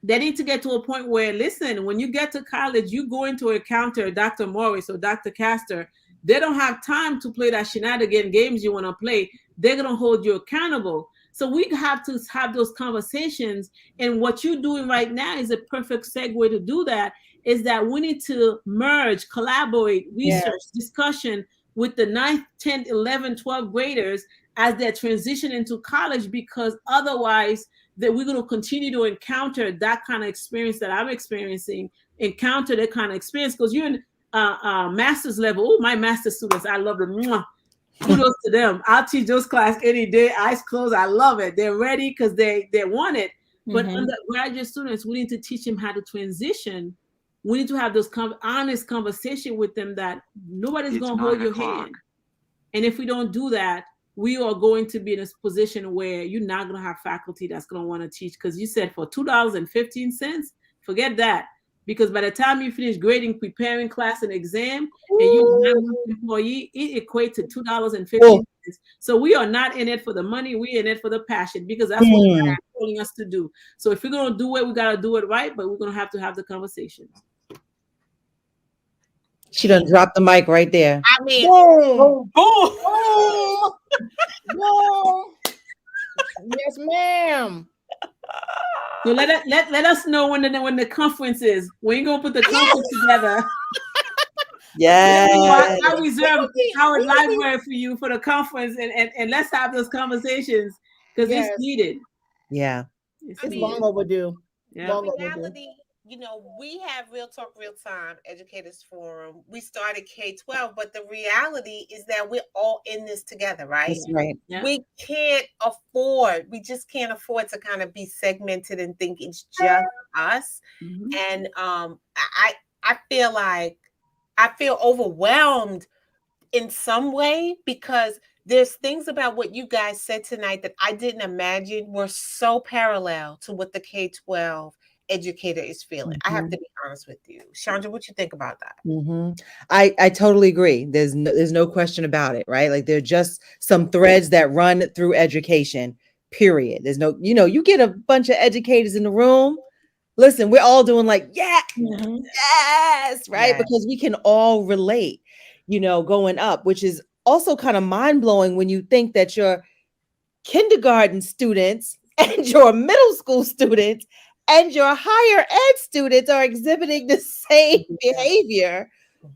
they need to get to a point where, listen, when you get to college, you go into a counter, Dr. Morris or Dr. Castor, they don't have time to play that shenanigan games you want to play. They're going to hold you accountable. So we have to have those conversations. And what you're doing right now is a perfect segue to do that, is that we need to merge, collaborate, research, discussion with the 9th, 10th, 11th, 12th graders as they transition into college, because otherwise that we're going to continue to encounter that kind of experience that I'm experiencing, encounter that kind of experience, because you're in master's level. Oh, my master's students, I love them. kudos to them. I'll teach those class any day, eyes closed. I love it. They're ready because they want it. But undergraduate students, we need to teach them how to transition. We need to have those honest conversation with them that nobody's going to hold your hand. And if we don't do that, we are going to be in a position where you're not going to have faculty that's going to want to teach. Because you said for $2.15, forget that. Because by the time you finish grading, preparing class and exam, and you have an employee, it equates to $2.50. So we are not in it for the money. We're in it for the passion, because that's what God is calling us to do. So if we're going to do it, we got to do it right, but we're going to have the conversation. She done dropped the mic right there. I mean, boom, boom, boom. Yes, ma'am. So let us know when the conference is. We ain't gonna put the conference together. Yeah, I reserve Howard Library for you for the conference, and let's have those conversations because it's needed. Yeah, it's long overdue. Yeah. In reality, we have Real Talk, Real Time Educators Forum. We started K-12, but the reality is that we're all in this together, right? That's right. Yeah. We just can't afford to kind of be segmented and think it's just us. And I feel overwhelmed in some way, because there's things about what you guys said tonight that I didn't imagine were so parallel to what the K-12 educator is feeling. I have to be honest with you. Chandra, what you think about that? I totally agree. There's no question about it, right? Like, there are just some threads that run through education, period. There's no, you get a bunch of educators in the room. Listen, we're all doing like, yes, right? Yes. Because we can all relate, going up, which is also kind of mind-blowing when you think that your kindergarten students and your middle school students and your higher ed students are exhibiting the same behavior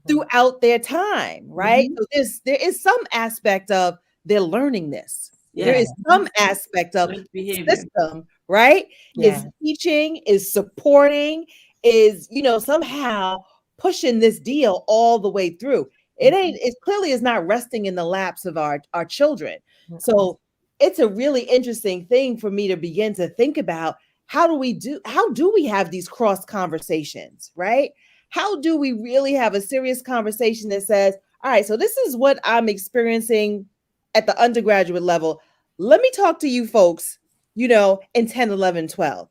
throughout their time, right? So there is some aspect of they're learning this. Yeah. There is some aspect of system, right? Yeah. Is teaching, is supporting, is, somehow pushing this deal all the way through. It clearly is not resting in the laps of our children. So it's a really interesting thing for me to begin to think about. How do we have these cross conversations, right? How do we really have a serious conversation that says, all right, so this is what I'm experiencing at the undergraduate level. Let me talk to you folks, in 10, 11, 12,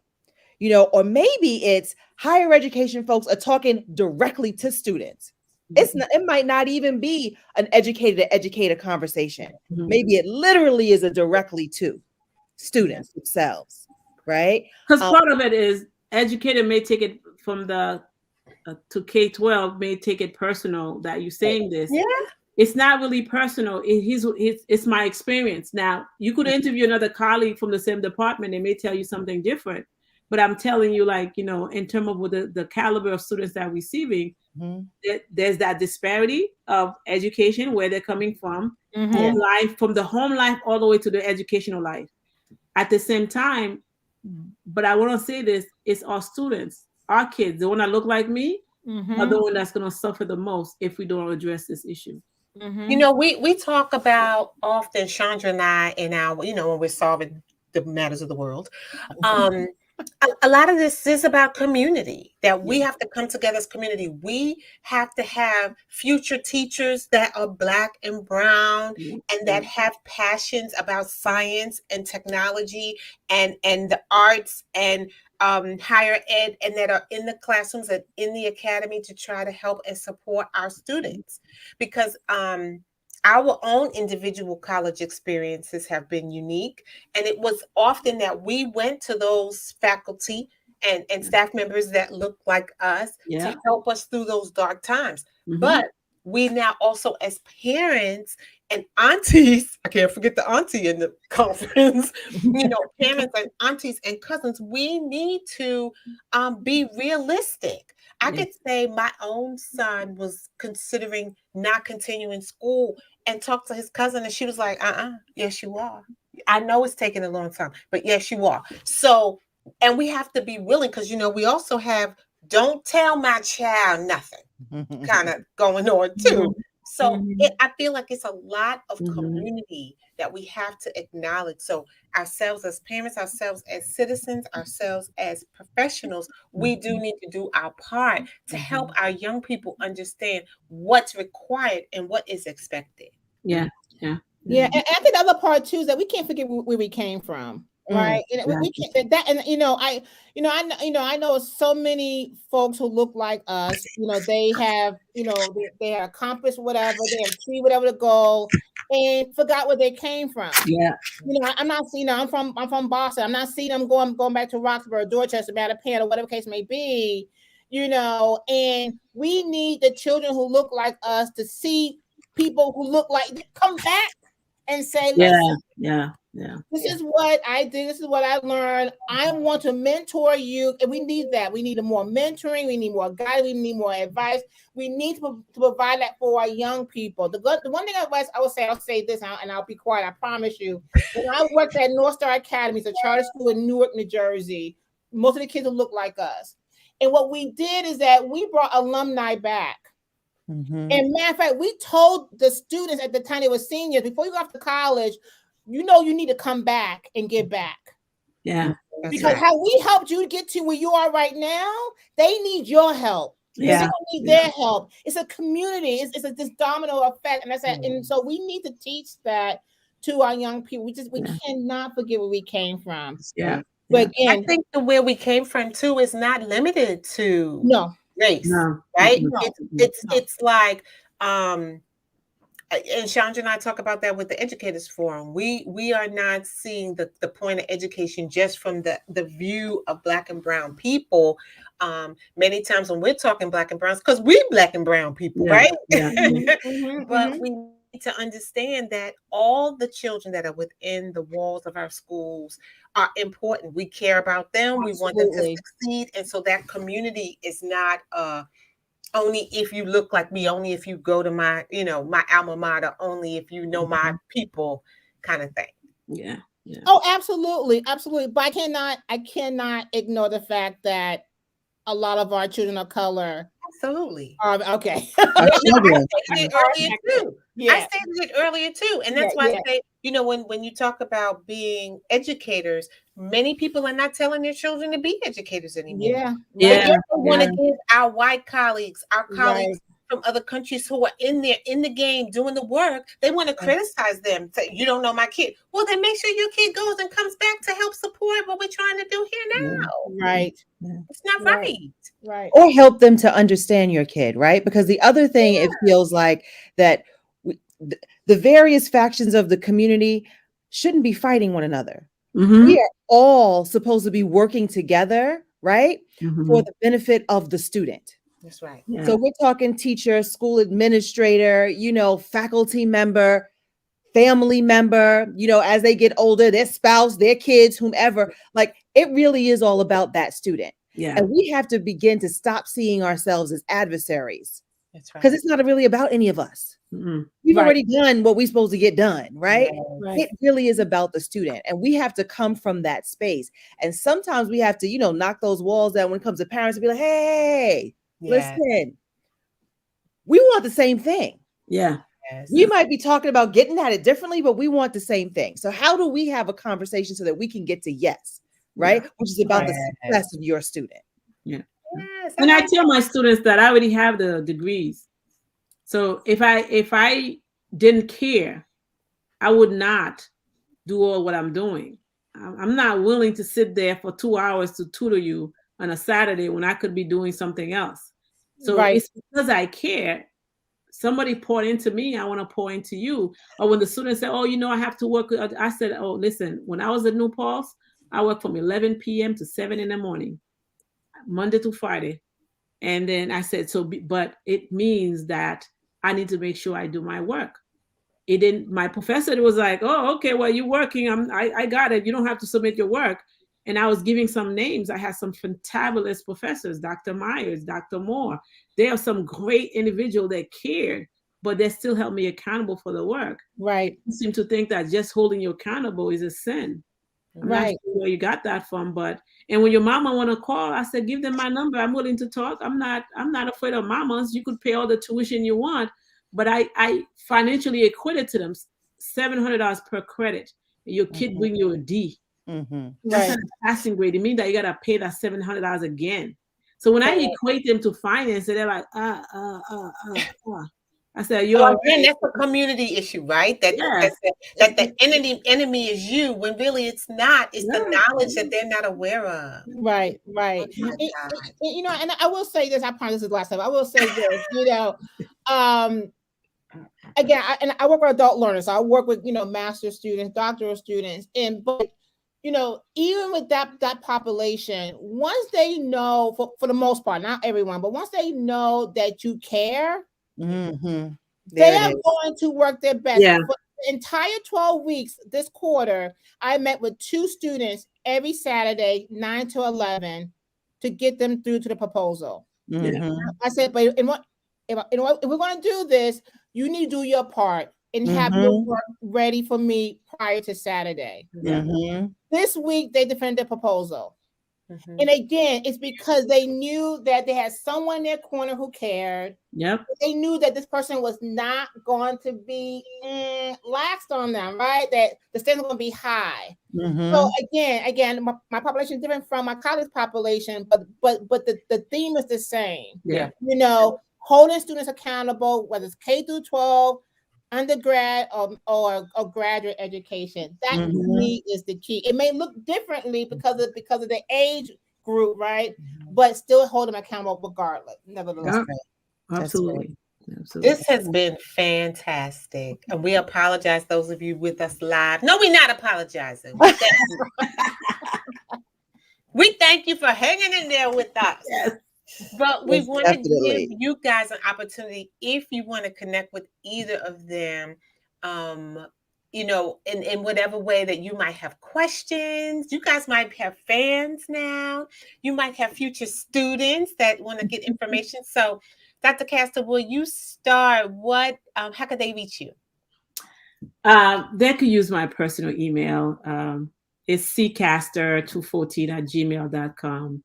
or maybe it's higher education folks are talking directly to students. It might not even be an educator to educator conversation. Maybe it literally is a directly to students themselves. Right? Because part of it is educator may take it from the to K-12 may take it personal that you're saying this. Yeah. It's not really personal. It's my experience. Now, you could interview another colleague from the same department. They may tell you something different. But I'm telling you, in terms of the caliber of students that are receiving, there's that disparity of education, where they're coming from, home life, from the home life all the way to the educational life. At the same time, but I want to say this, it's our students, our kids, the one that look like me, are the one that's going to suffer the most if we don't address this issue. We talk about often, Chandra and I, in our, when we're solving the matters of the world, a lot of this is about community, that we have to come together as community. We have to have future teachers that are Black and brown and that have passions about science and technology and the arts and higher ed, and that are in the classrooms and in the academy to try to help and support our students. Because our own individual college experiences have been unique. And it was often that we went to those faculty and staff members that looked like us to help us through those dark times. But we now also, as parents and aunties, I can't forget the auntie in the conference, parents and aunties and cousins, we need to be realistic. I could say my own son was considering not continuing school and talked to his cousin, and she was like, yes, you are. I know it's taking a long time, but yes, you are. So, and we have to be willing, because, we also have don't tell my child nothing kind of going on too. So I feel like it's a lot of community that we have to acknowledge. So ourselves as parents, ourselves as citizens, ourselves as professionals, we do need to do our part to help our young people understand what's required and what is expected. Yeah. And I think the other part too is that we can't forget where we came from. Right. We can't that, and I know so many folks who look like us, they have, they have accomplished whatever, they have achieved whatever the goal and forgot where they came from. Yeah. I'm not seeing, I'm from Boston. I'm not seeing them going back to Roxborough, Dorchester, Mattapan, or whatever case may be, and we need the children who look like us to see people who look like, come back and say, this is what I did. This is what I learned. I want to mentor you. And we need that. We need more mentoring. We need more guidance. We need more advice. We need to provide that for our young people. The one thing I'll say this, and I'll be quiet. I promise you. When I worked at North Star Academy, it's a charter school in Newark, New Jersey, most of the kids will look like us. And what we did is that we brought alumni back. And matter of fact, we told the students at the time they were seniors, before you go off to college, you need to come back and give back. Yeah. Because how we helped you get to where you are right now, they need your help. Yeah. They don't need their help. It's a community. It's this domino effect. And and so we need to teach that to our young people. We cannot forget where we came from. Yeah. But again, I think where we came from too is not limited to race, right? It's like and Chandra and I talk about that with the Educators Forum. We are not seeing the point of education just from the view of Black and brown people. Many times when we're talking Black and browns, because we Black and brown people, right? But we need to understand that all the children that are within the walls of our schools are important. We care about them. We want them to succeed. And so that community is not only if you look like me, only if you go to my, my alma mater, only if you know my people kind of thing. Yeah. Oh, absolutely. Absolutely. But I cannot ignore the fact that a lot of our children of color. Absolutely. Okay. I stated it earlier too. Yeah. I stated it earlier too. And that's why I say, when you talk about being educators, many people are not telling their children to be educators anymore. They don't want to give our white colleagues, our colleagues from other countries who are in the game doing the work, they want to criticize them. Say, you don't know my kid. Well, then make sure your kid goes and comes back to help support what we're trying to do here now. Right. It's not right. Right. Or help them to understand your kid, right? Because the other thing, it feels like that the various factions of the community shouldn't be fighting one another. We are all supposed to be working together, right? For the benefit of the student. That's right. Yeah. So we're talking teacher, school administrator, faculty member, family member, as they get older, their spouse, their kids, whomever, like it really is all about that student. Yeah. And we have to begin to stop seeing ourselves as adversaries. That's right. Because it's not really about any of us. We've already done what we're supposed to get done, right? It really is about the student. And we have to come from that space. And sometimes we have to, knock those walls down when it comes to parents and be like, hey, listen, we want the same thing. Yeah. We might be talking about getting at it differently, but we want the same thing. So how do we have a conversation so that we can get to yes, right? Which is about the success of your student. Yeah. And I tell my students that I already have the degrees. So if I didn't care, I would not do all what I'm doing. I'm not willing to sit there for 2 hours to tutor you on a Saturday when I could be doing something else. So it's because I care. Somebody poured into me, I want to pour into you. Or when the students say, oh, I have to work. I said, oh, listen, when I was at New Paltz, I worked from 11 p.m. to 7 in the morning, Monday to Friday. And then I said, but it means that I need to make sure I do my work. It didn't, my professor was like, oh, okay, well, you're working. I got it. You don't have to submit your work. And I was giving some names. I had some fantabulous professors, Dr. Myers, Dr. Moore. They are some great individuals that cared, but they still held me accountable for the work. Right. You seem to think that just holding you accountable is a sin. I'm not sure where you got that from, and when your mama want to call, I said, give them my number. I'm willing to talk. I'm not afraid of mamas. You could pay all the tuition you want, but I financially equated to them $700 per credit. And your kid bring you a D. Mm-hmm. That's Right. not a passing grade. It means that you gotta pay that $700 again. So when I equate them to finance, they're like, I said, you're So again, that's a community issue, right? That Yes. that the enemy is you, when really it's not. It's the knowledge that they're not aware of. Right. Oh my God. You know, and I will say this. I promise this is the last time. I will say this. You know, again, I work with adult learners. So I work with, you know, master's students, doctoral students, but you know, even with that population, once they know, for the most part, not everyone, but once they know that you care, Mm-hmm. they are going to work their best. Yeah. For the entire 12 weeks this quarter, I met with 2 students every Saturday, 9 to 11, to get them through to the proposal. Mm-hmm. I said, but if we're going to do this, you need to do your part and have your Mm-hmm. work ready for me prior to Saturday. Mm-hmm. This week, they defended the proposal. Mhm. And again, it's because they knew that they had someone in their corner who cared. Yep. They knew that this person was not going to be laxed on them, right? That the standard was going to be high. Mm-hmm. So again, my population is different from my college population, but the theme is the same. Yeah. You know, holding students accountable, whether it's K through 12, undergrad or graduate education. That to me is the key. It may look differently because of the age group, right? But still hold them accountable regardless. Nevertheless. Yep. Absolutely. Absolutely. This has been fantastic. And we apologize, those of you with us live. No, we're not apologizing. We thank you for hanging in there with us. Yes. But we Most want to definitely. give you guys an opportunity, if you want to connect with either of them, you know, in whatever way that you might have questions. You guys might have fans now. You might have future students that want to get information. So, Dr. Castor, will you start? How could they reach you? They could use my personal email. It's ccaster214@gmail.com.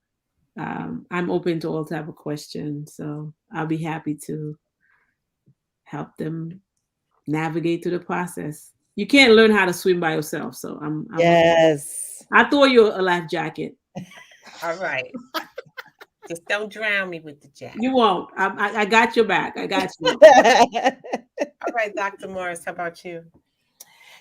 I'm open to all type of questions, so I'll be happy to help them navigate through the process. You can't learn how to swim by yourself, so I'm Yes. I throw you a life jacket. All right. Just don't drown me with the jacket. You won't. I got your back. I got you. All right, Dr. Morris, how about you?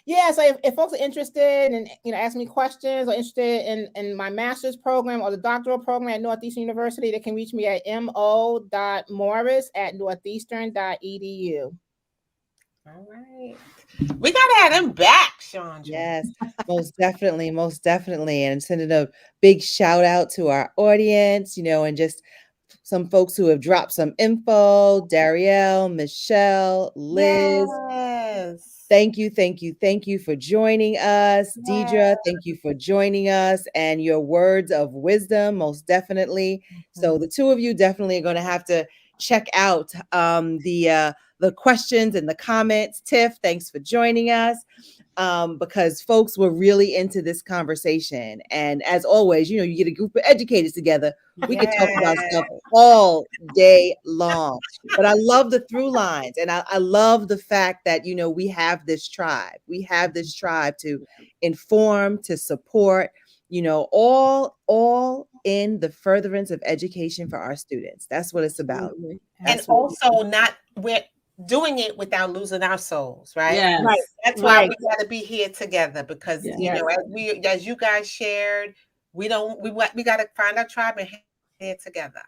Yeah, so if folks are interested in, you know, asking me questions or interested in my master's program or the doctoral program at Northeastern University, they can reach me at mo.morris@northeastern.edu. All right. We got to have them back, Chandra. Yes, most definitely, most definitely. And sending a big shout out to our audience, you know, and just some folks who have dropped some info: Darielle, Michelle, Liz. Yes. Thank you for joining us. Deidre, thank you for joining us and your words of wisdom, most definitely. So the two of you definitely are going to have to check out the questions and the comments. Tiff, thanks for joining us. Because folks were really into this conversation. And as always, you know, you get a group of educators together. We could talk about stuff all day long. But I love the through lines. And I love the fact that, you know, we have this tribe. We have this tribe to inform, to support, you know, all in the furtherance of education for our students. That's what it's about. And also we're doing it without losing our souls, right? Yes. Right. That's why we got to be here together, because Yes. you know, as you guys shared, we got to find our tribe and here together.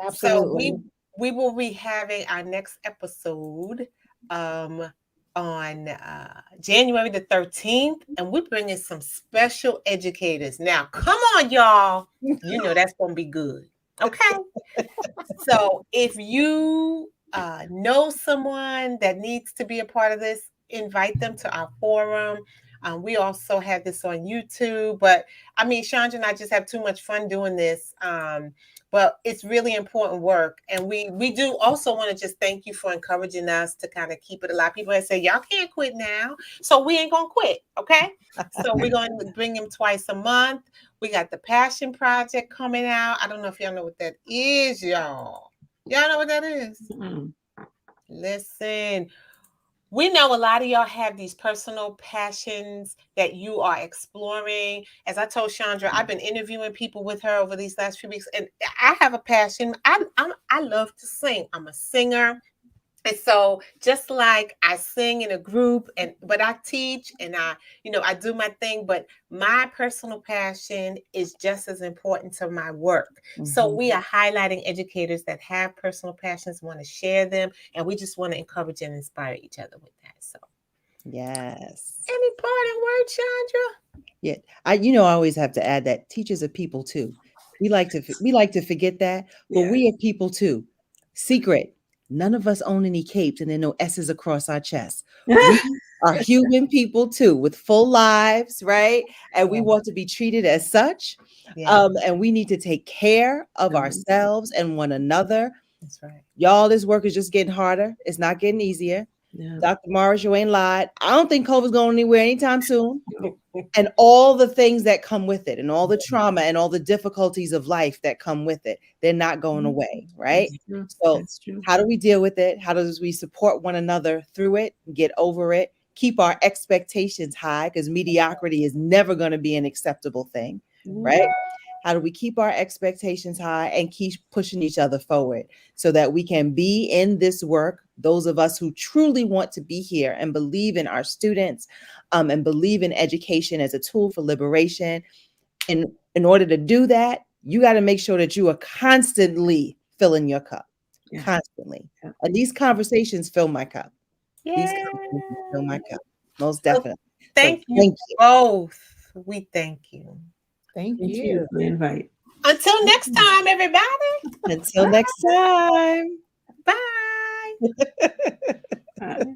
Absolutely. So we will be having our next episode on January the 13th, and we're bringing some special educators. Now, come on, y'all. You know that's going to be good. Okay. So if you know someone that needs to be a part of this, invite them to our forum. We also have this on YouTube, but I mean, Chandra and I just have too much fun doing this. But it's really important work. And we do also want to just thank you for encouraging us to kind of keep it alive. People have said, y'all can't quit now. So we ain't going to quit. Okay. So we're going to bring them twice a month. We got the Passion Project coming out. I don't know if y'all know what that is, y'all. Y'all know what that is? Mm-hmm. Listen, we know a lot of y'all have these personal passions that you are exploring. As I told Chandra, I've been interviewing people with her over these last few weeks, and I have a passion. I love to sing. I'm a singer. And so just like I sing in a group but I teach and I do my thing, but my personal passion is just as important to my work. So we are highlighting educators that have personal passions, want to share them, and we just want to encourage and inspire each other with that. So Yes. any parting word, Chandra? Yeah. I always have to add that teachers are people too. We like to forget that, but we are people too. Secret. None of us own any capes and there are no S's across our chests. We are human people too with full lives, right? And we want to be treated as such. Yeah. And we need to take care of ourselves and one another. That's right. Y'all, this work is just getting harder. It's not getting easier. Yeah. Dr. Morris, you ain't lied. I don't think COVID's going anywhere anytime soon. And all the things that come with it and all the trauma and all the difficulties of life that come with it, they're not going away, right? So That's true. how do we deal with it? How do we support one another through it, get over it, keep our expectations high, because mediocrity is never going to be an acceptable thing, right? How do we keep our expectations high and keep pushing each other forward so that we can be in this work, those of us who truly want to be here and believe in our students and believe in education as a tool for liberation. And in order to do that, you got to make sure that you are constantly filling your cup, constantly. And these conversations fill my cup. These conversations fill my cup, most definitely. Thank you both. We thank you. Thank you for the invite. Until next time, everybody. Until next time. Bye. Bye.